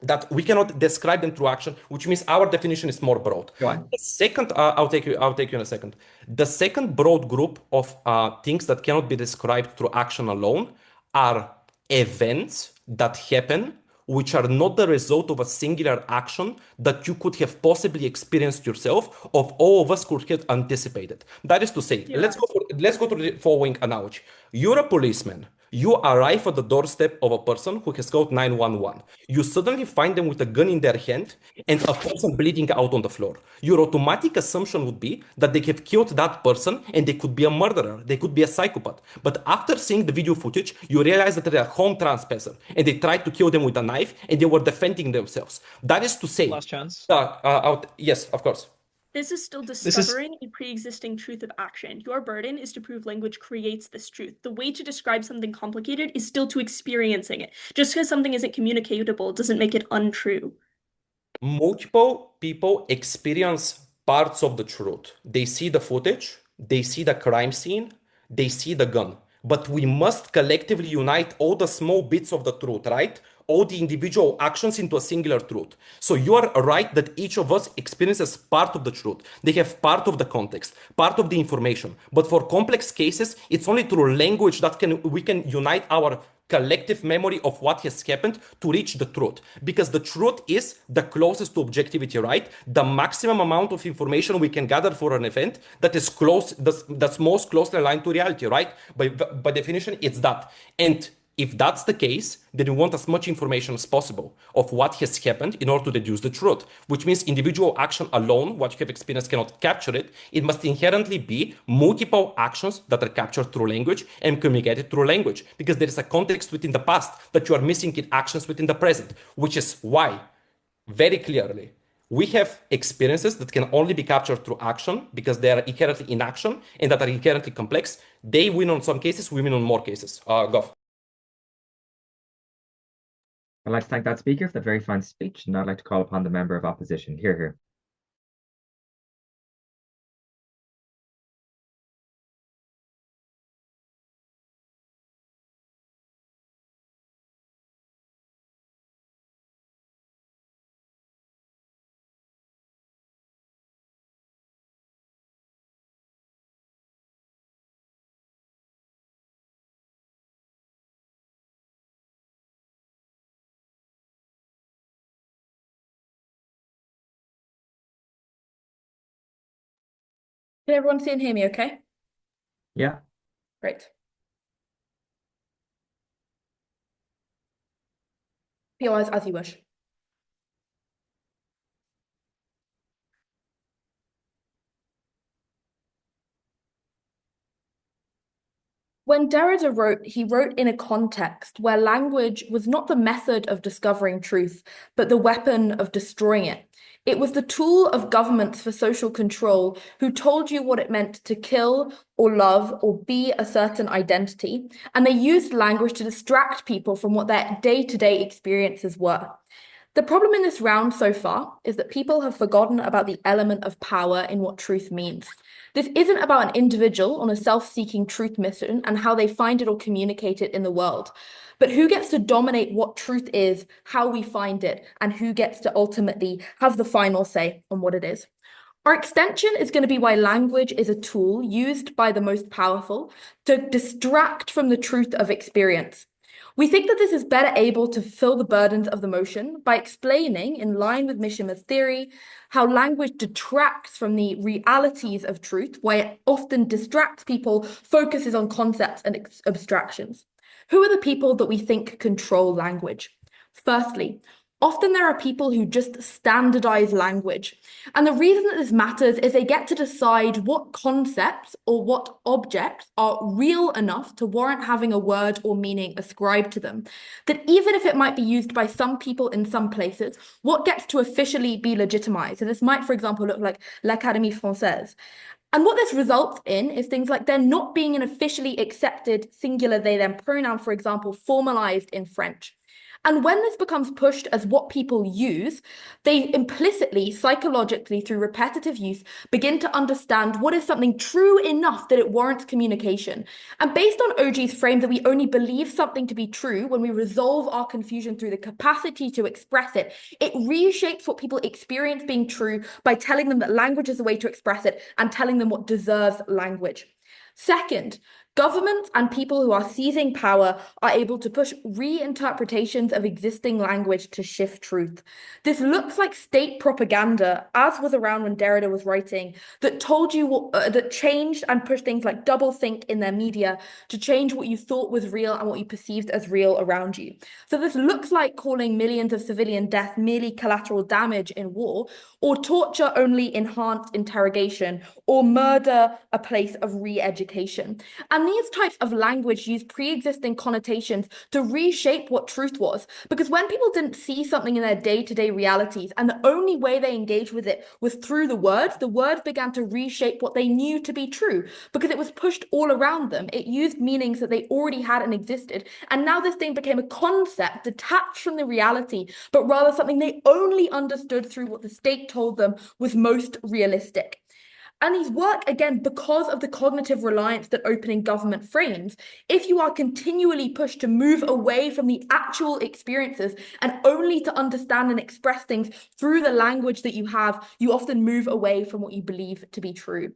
that we cannot describe them through action, which means our definition is more broad. The second, I'll take you in a second. The second broad group of things that cannot be described through action alone are events that happen which are not the result of a singular action that you could have possibly experienced yourself, of all of us could have anticipated. That is to say, let's go to the following analogy. You're a policeman. You arrive at the doorstep of a person who has called 911. You suddenly find them with a gun in their hand and a person bleeding out on the floor. Your automatic assumption would be that they have killed that person and they could be a murderer, they could be a psychopath. But after seeing the video footage, you realize that they're a home trespasser and they tried to kill them with a knife and they were defending themselves. That is to say, Last chance. yes, of course. This is still discovering a pre-existing truth of action. Your burden is to prove language creates this truth. The way to describe something complicated is still to experiencing it. Just because something isn't communicatable doesn't make it untrue. Multiple people experience parts of the truth. They see the footage, they see the crime scene, they see the gun. But we must collectively unite all the small bits of the truth, right? All the individual actions into a singular truth. So you are right that each of us experiences part of the truth. They have part of the context, part of the information. But for complex cases, it's only through language that we can unite our collective memory of what has happened to reach the truth. Because the truth is the closest to objectivity, right? The maximum amount of information we can gather for an event that is close, that's most closely aligned to reality, right? By definition, it's that. And if that's the case, then we want as much information as possible of what has happened in order to deduce the truth, which means individual action alone, what you have experienced, cannot capture it. It must inherently be multiple actions that are captured through language and communicated through language, because there is a context within the past that you are missing in actions within the present, which is why, very clearly, we have experiences that can only be captured through action because they are inherently in action and that are inherently complex. They win on some cases, we win on more cases. Go. I'd like to thank that speaker for that very fine speech, and I'd like to call upon the member of opposition. Hear, hear. Can everyone see and hear me okay? Yeah. Great. POIs as you wish. When Derrida wrote, he wrote in a context where language was not the method of discovering truth, but the weapon of destroying it. It was the tool of governments for social control who told you what it meant to kill or love or be a certain identity, and they used language to distract people from what their day-to-day experiences were. The problem in this round so far is that people have forgotten about the element of power in what truth means. This isn't about an individual on a self-seeking truth mission and how they find it or communicate it in the world, but who gets to dominate what truth is, how we find it, and who gets to ultimately have the final say on what it is. Our extension is going to be why language is a tool used by the most powerful to distract from the truth of experience. We think that this is better able to fulfill the burdens of the motion by explaining, in line with Mishima's theory, how language detracts from the realities of truth, why it often distracts people, focuses on concepts and abstractions. Who are the people that we think control language? Firstly, often there are people who just standardize language. And the reason that this matters is they get to decide what concepts or what objects are real enough to warrant having a word or meaning ascribed to them. That even if it might be used by some people in some places, what gets to officially be legitimized? And this might, for example, look like l'Académie Française. And what this results in is things like there not being an officially accepted singular they them pronoun, for example, formalized in French. And when this becomes pushed as what people use, they implicitly, psychologically, through repetitive use, begin to understand what is something true enough that it warrants communication. And based on OG's frame that we only believe something to be true when we resolve our confusion through the capacity to express it, it reshapes what people experience being true by telling them that language is the way to express it and telling them what deserves language. Second, Governments and people who are seizing power are able to push reinterpretations of existing language to shift truth. This looks like state propaganda, as was around when Derrida was writing, that told you what, that changed and pushed things like doublethink in their media to change what you thought was real and what you perceived as real around you. So this looks like calling millions of civilian deaths merely collateral damage in war, or torture only enhanced interrogation, or murder a place of re-education. And these types of language use pre-existing connotations to reshape what truth was, because when people didn't see something in their day-to-day realities and the only way they engaged with it was through the words began to reshape what they knew to be true, because it was pushed all around them. It used meanings that they already had and existed, and now this thing became a concept detached from the reality, but rather something they only understood through what the state told them was most realistic. And these work, again, because of the cognitive reliance that opening government frames. If you are continually pushed to move away from the actual experiences and only to understand and express things through the language that you have, you often move away from what you believe to be true.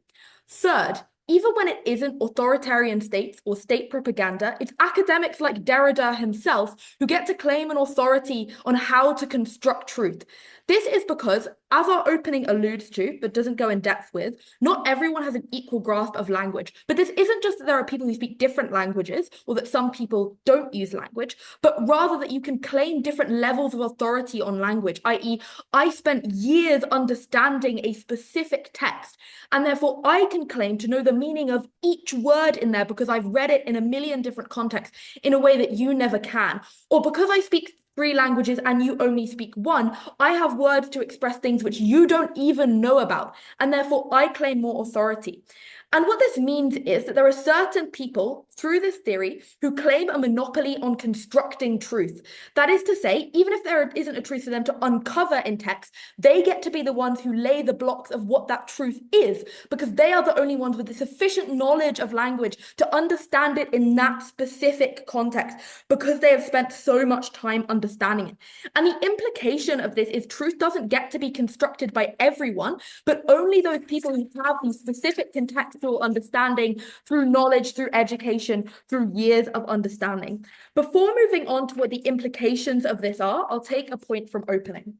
Third, even when it isn't authoritarian states or state propaganda, it's academics like Derrida himself who get to claim an authority on how to construct truth. This is because, as our opening alludes to, but doesn't go in depth with, not everyone has an equal grasp of language. But this isn't just that there are people who speak different languages, or that some people don't use language, but rather that you can claim different levels of authority on language, i.e., I spent years understanding a specific text, and therefore I can claim to know the meaning of each word in there because I've read it in a million different contexts in a way that you never can. Or because I speak 3 languages and you only speak 1, I have words to express things which you don't even know about, and therefore I claim more authority. And what this means is that there are certain people through this theory who claim a monopoly on constructing truth. That is to say, even if there isn't a truth for them to uncover in text, they get to be the ones who lay the blocks of what that truth is, because they are the only ones with the sufficient knowledge of language to understand it in that specific context, because they have spent so much time understanding it. And the implication of this is truth doesn't get to be constructed by everyone, but only those people who have these specific contextual understanding through knowledge, through education, through years of understanding. Before moving on to what the implications of this are, I'll take a point from opening.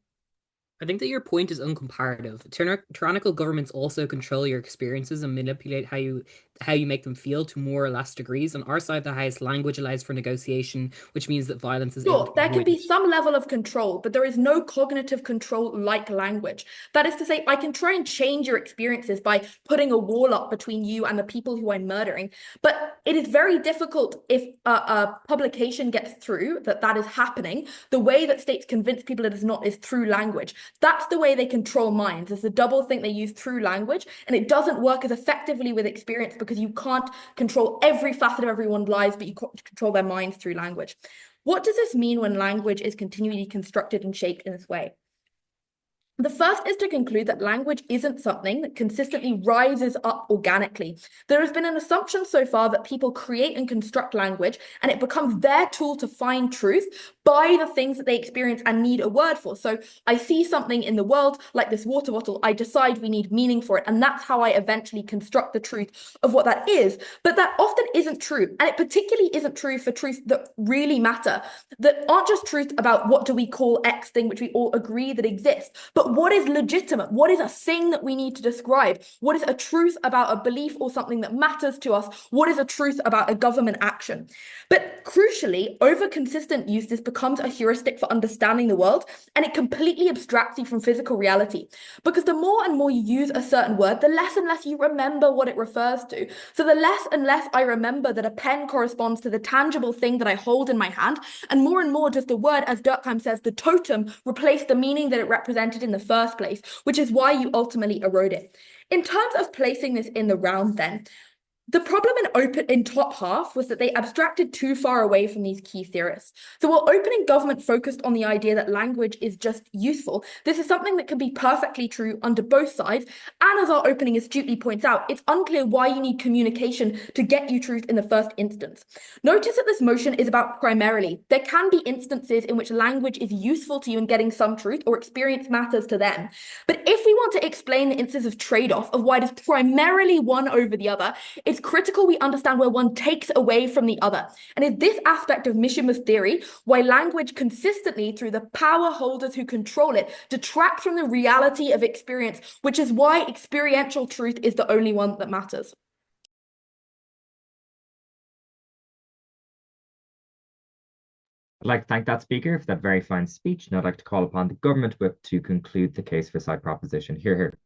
I think that your point is uncomparative. Tyrannical governments also control your experiences and manipulate how you make them feel to more or less degrees. On our side of the house, language allows for negotiation, which means that violence is able to be There can avoided. be some level of control, but there is no cognitive control like language. That is to say, I can try and change your experiences by putting a wall up between you and the people who I'm murdering, but it is very difficult if a publication gets through that is happening. The way that states convince people it is not is through language. That's the way they control minds. It's a double think they use through language, and it doesn't work as effectively with experience because you can't control every facet of everyone's lives, but you control their minds through language. What does this mean when language is continually constructed and shaped in this way? The first is to conclude that language isn't something that consistently rises up organically. There has been an assumption so far that people create and construct language and it becomes their tool to find truth by the things that they experience and need a word for. So I see something in the world like this water bottle, I decide we need meaning for it, and that's how I eventually construct the truth of what that is. But that often isn't true, and it particularly isn't true for truths that really matter, that aren't just truth about what do we call X thing which we all agree that exists, but what is legitimate? What is a thing that we need to describe? What is a truth about a belief or something that matters to us? What is a truth about a government action? But crucially, over consistent use, this becomes a heuristic for understanding the world, and it completely abstracts you from physical reality. Because the more and more you use a certain word, the less and less you remember what it refers to. So the less and less I remember that a pen corresponds to the tangible thing that I hold in my hand, and more does the word, as Durkheim says, the totem, replace the meaning that it represented in the first place, which is why you ultimately erode it. In terms of placing this in the round then, the problem in top half was that they abstracted too far away from these key theorists. So while opening government focused on the idea that language is just useful, this is something that can be perfectly true under both sides. And as our opening astutely points out, it's unclear why you need communication to get you truth in the first instance. Notice that this motion is about primarily. There can be instances in which language is useful to you in getting some truth or experience matters to them. But if we want to explain the instances of trade-off of why it is primarily one over the other, it's it's critical we understand where one takes away from the other. And it's this aspect of Mishima's theory why language consistently, through the power holders who control it, detracts from the reality of experience, which is why experiential truth is the only one that matters. I'd like to thank that speaker for that very fine speech, and I'd like to call upon the government whip to conclude the case for side proposition. Hear, hear.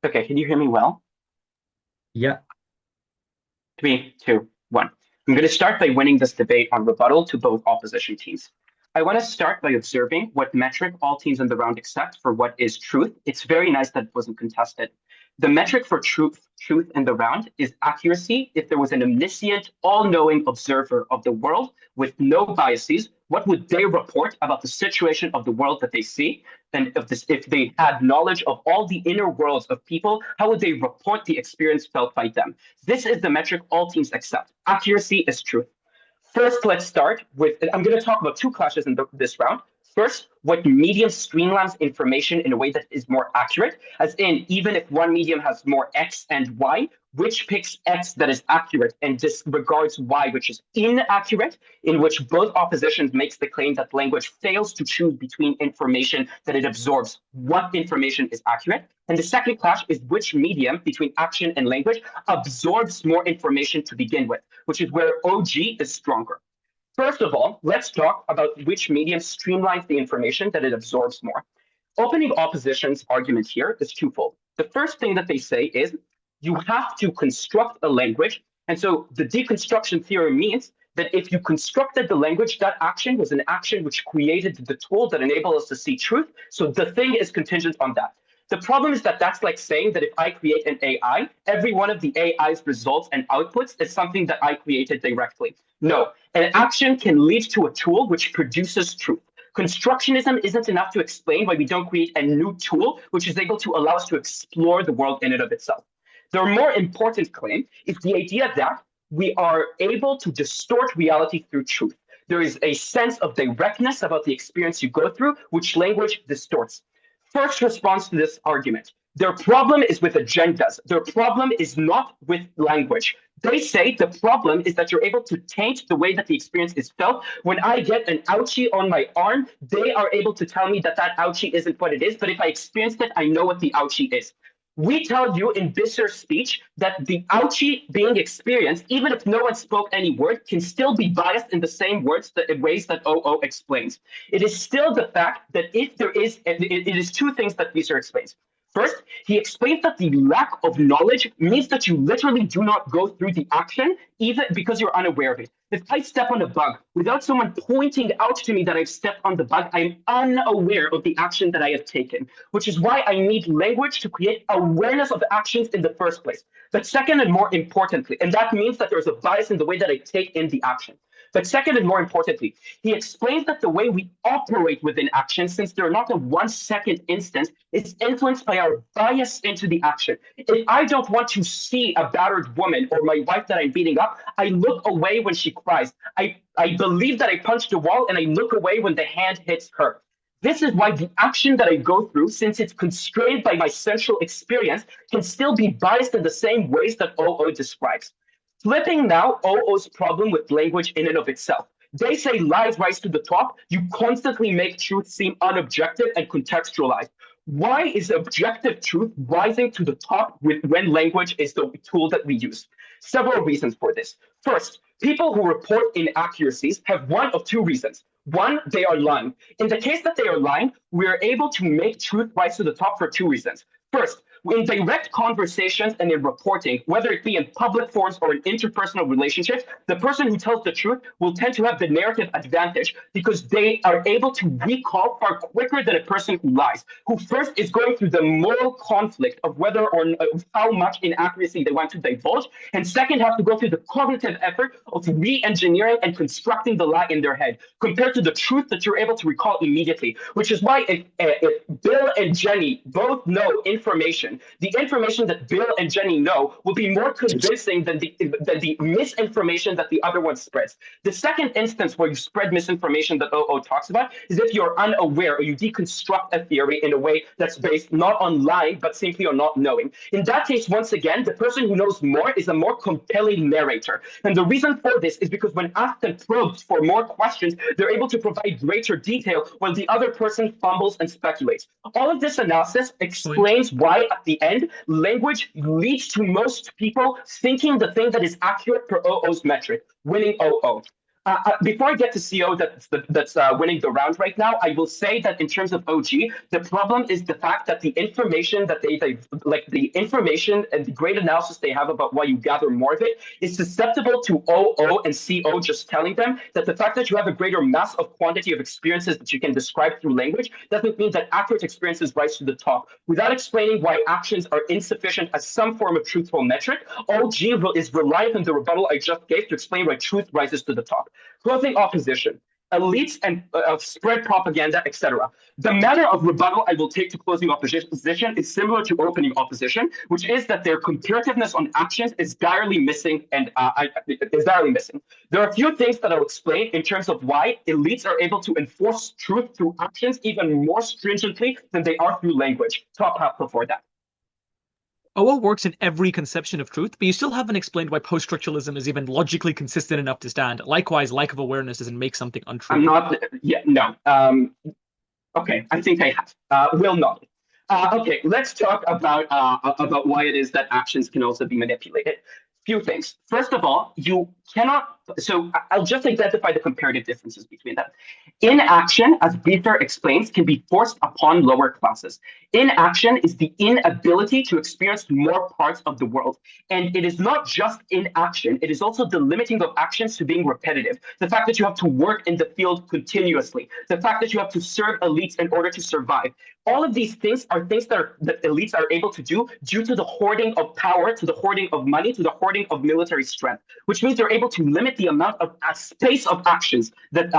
Okay, can you hear me well? Yeah. 3, 2, 1. I'm going to start by winning this debate on rebuttal to both opposition teams. I want to start by observing what metric all teams in the round accept for what is truth. It's very nice that it wasn't contested. The metric for truth in the round is accuracy. If there was an omniscient, all-knowing observer of the world with no biases, what would they report about the situation of the world that they see? And if they had knowledge of all the inner worlds of people, how would they report the experience felt by them? This is the metric all teams accept. Accuracy is truth. First, let's start with, I'm going to talk about two clashes in this round. First, what medium streamlines information in a way that is more accurate, as in, even if one medium has more X and Y, which picks X that is accurate and disregards Y, which is inaccurate, in which both oppositions makes the claim that language fails to choose between information that it absorbs, what information is accurate. And the second clash is which medium between action and language absorbs more information to begin with, which is where OG is stronger. First of all, let's talk about which medium streamlines the information that it absorbs more. Opening opposition's argument here is twofold. The first thing that they say is you have to construct a language. And so the deconstruction theory means that if you constructed the language, that action was an action which created the tool that enabled us to see truth. So the thing is contingent on that. The problem is that that's like saying that if I create an AI, every one of the AI's results and outputs is something that I created directly. No, an action can lead to a tool which produces truth. Constructionism isn't enough to explain why we don't create a new tool which is able to allow us to explore the world in and of itself. The more important claim is the idea that we are able to distort reality through truth. There is a sense of directness about the experience you go through, which language distorts. First response to this argument. Their problem is with agendas. Their problem is not with language. They say the problem is that you're able to taint the way that the experience is felt. When I get an ouchie on my arm, they are able to tell me that that ouchie isn't what it is. But if I experienced it, I know what the ouchie is. We tell you in Visser's speech that the ouchie being experienced, even if no one spoke any word, can still be biased in the same ways that OO explains. It is still the fact that if there is, it is two things that Visser explains. First, he explains that the lack of knowledge means that you literally do not go through the action, even because you're unaware of it. If I step on a bug without someone pointing out to me that I've stepped on the bug, I'm unaware of the action that I have taken, which is why I need language to create awareness of actions in the first place. But second and more importantly, and that means that there's a bias in the way that I take in the action. But second and more importantly, he explains that the way we operate within action, since they're not a 1 second instance, is influenced by our bias into the action. If I don't want to see a battered woman or my wife that I'm beating up, I look away when she cries. I believe that I punched a wall and I look away when the hand hits her. This is why the action that I go through, since it's constrained by my central experience, can still be biased in the same ways that OO describes. Flipping now OO's problem with language in and of itself. They say lies rise to the top. You constantly make truth seem unobjective and contextualized. Why is objective truth rising to the top when language is the tool that we use? Several reasons for this. First, people who report inaccuracies have one of two reasons. One, they are lying. In the case that they are lying, we are able to make truth rise to the top for two reasons. First, In direct conversations and in reporting, whether it be in public forums or in interpersonal relationships, the person who tells the truth will tend to have the narrative advantage because they are able to recall far quicker than a person who lies, who first is going through the moral conflict of whether or how much inaccuracy they want to divulge, and second have to go through the cognitive effort of re-engineering and constructing the lie in their head, compared to the truth that you're able to recall immediately, which is why if Bill and Jenny both know information, the information that Bill and Jenny know will be more convincing than the misinformation that the other one spreads. The second instance where you spread misinformation that OO talks about is if you're unaware or you deconstruct a theory in a way that's based not on lying, but simply on not knowing. In that case, once again, the person who knows more is a more compelling narrator. And the reason for this is because when asked and probed for more questions, they're able to provide greater detail while the other person fumbles and speculates. All of this analysis explains why, at the end, language leads to most people thinking the thing that is accurate per OO's metric, winning OO. Before I get to CO that's winning the round right now, I will say that in terms of OG, the problem is the fact that the information that the information and the great analysis they have about why you gather more of it is susceptible to OO and CO just telling them that the fact that you have a greater mass of quantity of experiences that you can describe through language doesn't mean that accurate experiences rise to the top. Without explaining why actions are insufficient as some form of truthful metric, OG is reliant on the rebuttal I just gave to explain why truth rises to the top. Closing opposition, elites and spread propaganda, etc. The manner of rebuttal I will take to closing opposition is similar to opening opposition, which is that their comparativeness on actions is direly missing There are a few things that I'll explain in terms of why elites are able to enforce truth through actions even more stringently than they are through language. Top half before that. OO works in every conception of truth, but you still haven't explained why post-structuralism is even logically consistent enough to stand. Likewise, lack of awareness doesn't make something untrue. I'm not, no. Okay, I think I have. Will not. Okay, let's talk about why it is that actions can also be manipulated. Few things. First of all, you cannot, so I'll just identify the comparative differences between them. Inaction, as Bither explains, can be forced upon lower classes. Inaction is the inability to experience more parts of the world. And it is not just inaction, it is also the limiting of actions to being repetitive. The fact that you have to work in the field continuously. The fact that you have to serve elites in order to survive. All of these things are things that elites are able to do due to the hoarding of power, to the hoarding of money, to the hoarding of military strength, which means they're able to limit the amount of space of actions that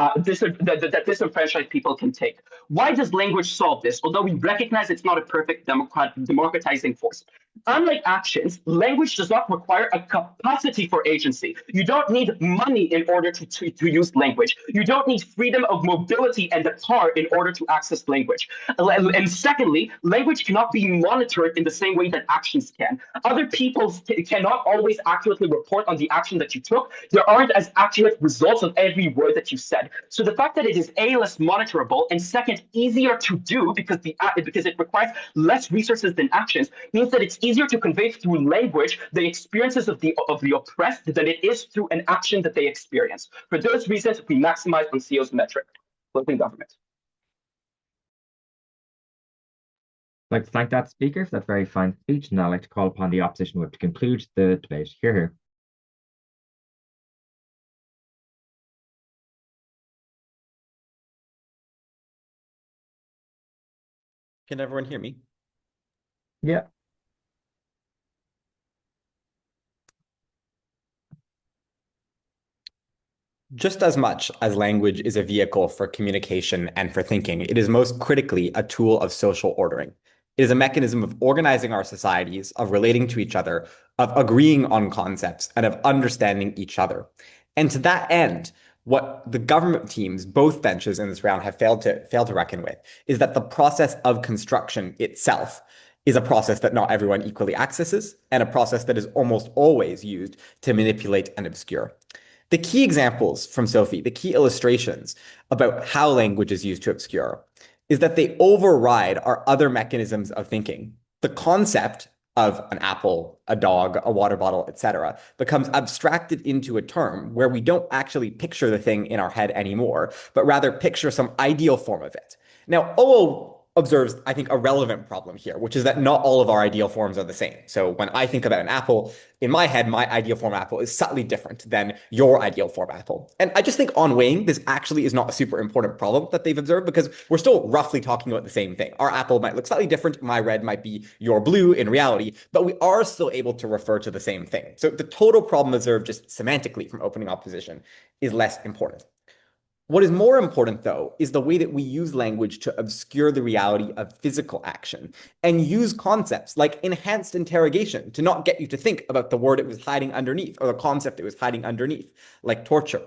disenfranchised people can take. Why does language solve this? Although we recognize it's not a perfect democratizing force. Unlike actions, language does not require a capacity for agency. You don't need money in order to use language. You don't need freedom of mobility and a car in order to access language. And secondly, language cannot be monitored in the same way that actions can. Other people cannot always accurately report on the action that you took. There aren't as accurate results of every word that you said. So the fact that it is A, less monitorable, and second, easier to do because it requires less resources than actions, means that it's easier to convey through language the experiences of the oppressed than it is through an action that they experience. For those reasons, we maximize on CO's metric. Closing government. I'd like to thank that speaker for that very fine speech, and I'd like to call upon the opposition whip to conclude the debate. Hear, hear. Can everyone hear me? Yeah. Just as much as language is a vehicle for communication and for thinking, it is most critically a tool of social ordering. It is a mechanism of organizing our societies, of relating to each other, of agreeing on concepts, and of understanding each other. And to that end, what the government teams, both benches in this round, have failed to reckon with is that the process of construction itself is a process that not everyone equally accesses, and a process that is almost always used to manipulate and obscure. The key examples from Sophie, the key illustrations about how language is used to obscure, is that they override our other mechanisms of thinking. The concept of an apple, a dog, a water bottle, etc., becomes abstracted into a term where we don't actually picture the thing in our head anymore, but rather picture some ideal form of it. Now, OO observes, I think, a relevant problem here, which is that not all of our ideal forms are the same. So when I think about an apple, in my head, my ideal form apple is subtly different than your ideal form apple. And I just think on weighing, this actually is not a super important problem that they've observed because we're still roughly talking about the same thing. Our apple might look slightly different. My red might be your blue in reality, but we are still able to refer to the same thing. So the total problem observed just semantically from opening opposition is less important. What is more important, though, is the way that we use language to obscure the reality of physical action and use concepts like enhanced interrogation to not get you to think about the word it was hiding underneath or the concept it was hiding underneath, like torture.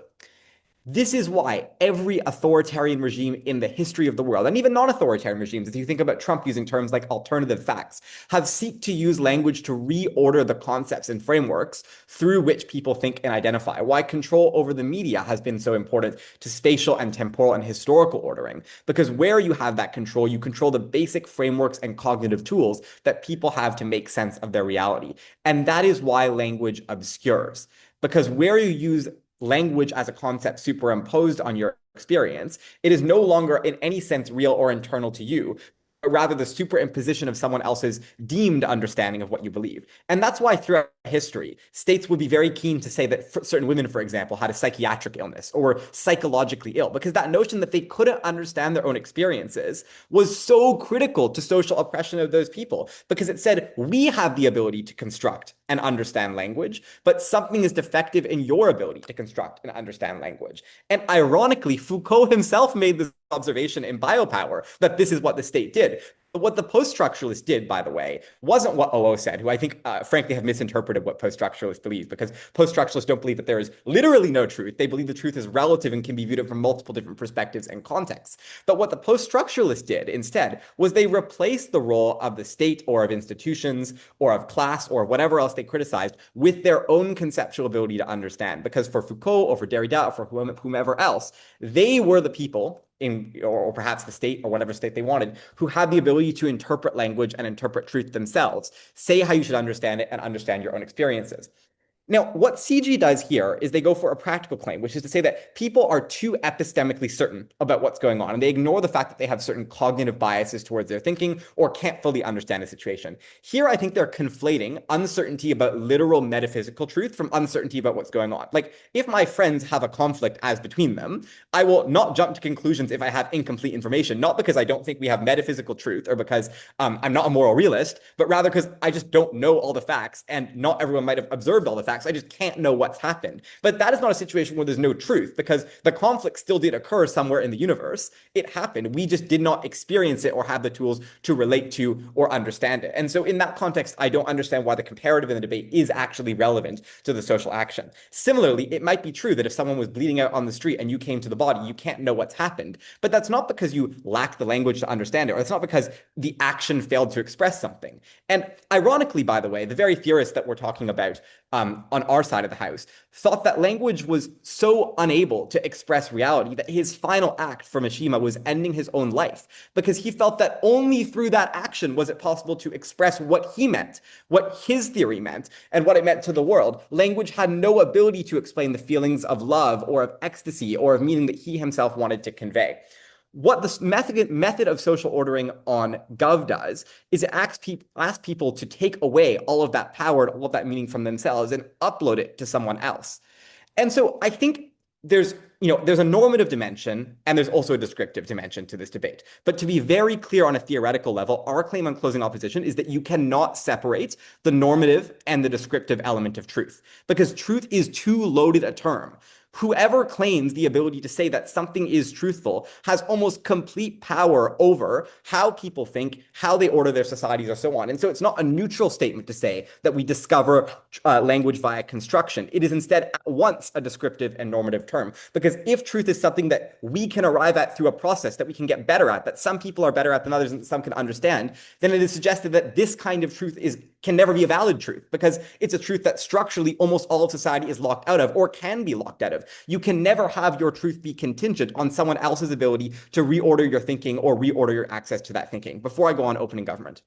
This is why every authoritarian regime in the history of the world, and even non-authoritarian regimes, if you think about Trump using terms like alternative facts, have sought to use language to reorder the concepts and frameworks through which people think and identify. Why control over the media has been so important to spatial and temporal and historical ordering. Because where you have that control, you control the basic frameworks and cognitive tools that people have to make sense of their reality. And that is why language obscures. Because where you use language as a concept superimposed on your experience, it is no longer in any sense real or internal to you, but rather the superimposition of someone else's deemed understanding of what you believe. And that's why throughout history, states would be very keen to say that certain women, for example, had a psychiatric illness or were psychologically ill, because that notion that they couldn't understand their own experiences was so critical to social oppression of those people, because it said, we have the ability to construct and understand language, but something is defective in your ability to construct and understand language. And ironically, Foucault himself made this observation in Biopower that this is what the state did. But what the post-structuralists did, by the way, wasn't what OO said, who I think, frankly, have misinterpreted what post-structuralists believe, because post-structuralists don't believe that there is literally no truth. They believe the truth is relative and can be viewed from multiple different perspectives and contexts. But what the post-structuralists did instead was they replaced the role of the state or of institutions or of class or whatever else they criticized with their own conceptual ability to understand. Because for Foucault or for Derrida or for whomever else, they were the people or perhaps the state or whatever state they wanted, who had the ability to interpret language and interpret truth themselves, say how you should understand it and understand your own experiences. Now, what CG does here is they go for a practical claim, which is to say that people are too epistemically certain about what's going on, and they ignore the fact that they have certain cognitive biases towards their thinking or can't fully understand a situation. Here, I think they're conflating uncertainty about literal metaphysical truth from uncertainty about what's going on. Like, if my friends have a conflict as between them, I will not jump to conclusions if I have incomplete information, not because I don't think we have metaphysical truth or because I'm not a moral realist, but rather because I just don't know all the facts, and not everyone might have observed all the facts. I just can't know what's happened. But that is not a situation where there's no truth, because the conflict still did occur somewhere in the universe. It happened. We just did not experience it or have the tools to relate to or understand it. And so in that context, I don't understand why the comparative in the debate is actually relevant to the social action. Similarly, it might be true that if someone was bleeding out on the street and you came to the body, you can't know what's happened. But that's not because you lack the language to understand it, or it's not because the action failed to express something. And ironically, by the way, the very theorists that we're talking about on our side of the house thought that language was so unable to express reality that his final act for Mishima was ending his own life, because he felt that only through that action was it possible to express what he meant, what his theory meant, and what it meant to the world. Language had no ability to explain the feelings of love or of ecstasy or of meaning that he himself wanted to convey. What the method of social ordering on Gov does is it asks people to take away all of that power and all of that meaning from themselves and upload it to someone else. And so I think there's a normative dimension and there's also a descriptive dimension to this debate. But to be very clear on a theoretical level, our claim on closing opposition is that you cannot separate the normative and the descriptive element of truth, because truth is too loaded a term. Whoever claims the ability to say that something is truthful has almost complete power over how people think, how they order their societies, or so on. And so it's not a neutral statement to say that we discover language via construction. It is instead at once a descriptive and normative term. Because if truth is something that we can arrive at through a process that we can get better at, that some people are better at than others and some can understand, then it is suggested that this kind of truth can never be a valid truth, because it's a truth that structurally almost all of society is locked out of or can be locked out of. You can never have your truth be contingent on someone else's ability to reorder your thinking or reorder your access to that thinking. Before I go on opening government.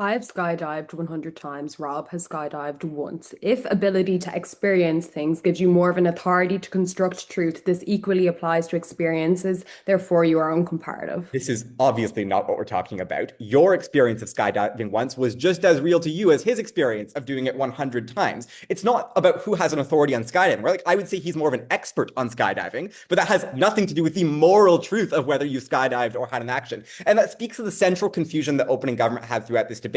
I've skydived 100 times. Rob has skydived once. If ability to experience things gives you more of an authority to construct truth, this equally applies to experiences. Therefore, you are uncomparative. This is obviously not what we're talking about. Your experience of skydiving once was just as real to you as his experience of doing it 100 times. It's not about who has an authority on skydiving. Like, I would say he's more of an expert on skydiving, but that has nothing to do with the moral truth of whether you skydived or had an action. And that speaks to the central confusion that opening government had throughout this debate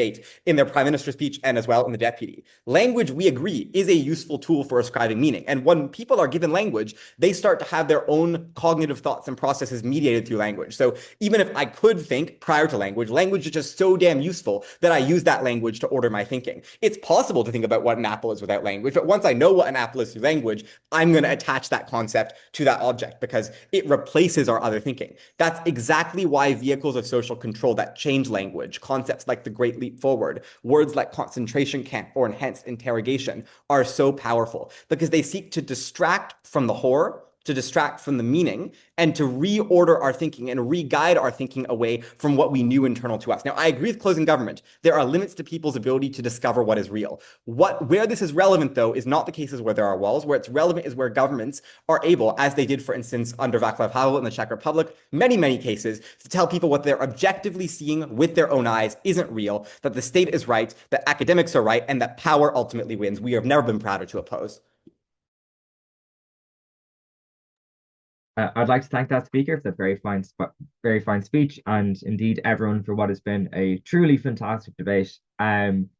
in their prime minister's speech and as well in the deputy. Language, we agree, is a useful tool for ascribing meaning. And when people are given language, they start to have their own cognitive thoughts and processes mediated through language. So even if I could think prior to language, language is just so damn useful that I use that language to order my thinking. It's possible to think about what an apple is without language, but once I know what an apple is through language, I'm going to attach that concept to that object because it replaces our other thinking. That's exactly why vehicles of social control that change language, concepts like the Great Leap Forward, words like concentration camp or enhanced interrogation are so powerful because they seek to distract from the horror, to distract from the meaning, and to reorder our thinking and re-guide our thinking away from what we knew internal to us. Now, I agree with closing government. There are limits to people's ability to discover what is real. Where this is relevant, though, is not the cases where there are walls. Where it's relevant is where governments are able, as they did, for instance, under Václav Havel in the Czech Republic, many, many cases, to tell people what they're objectively seeing with their own eyes isn't real, that the state is right, that academics are right, and that power ultimately wins. We have never been prouder to oppose. I'd like to thank that speaker for that very fine speech, and indeed everyone for what has been a truly fantastic debate.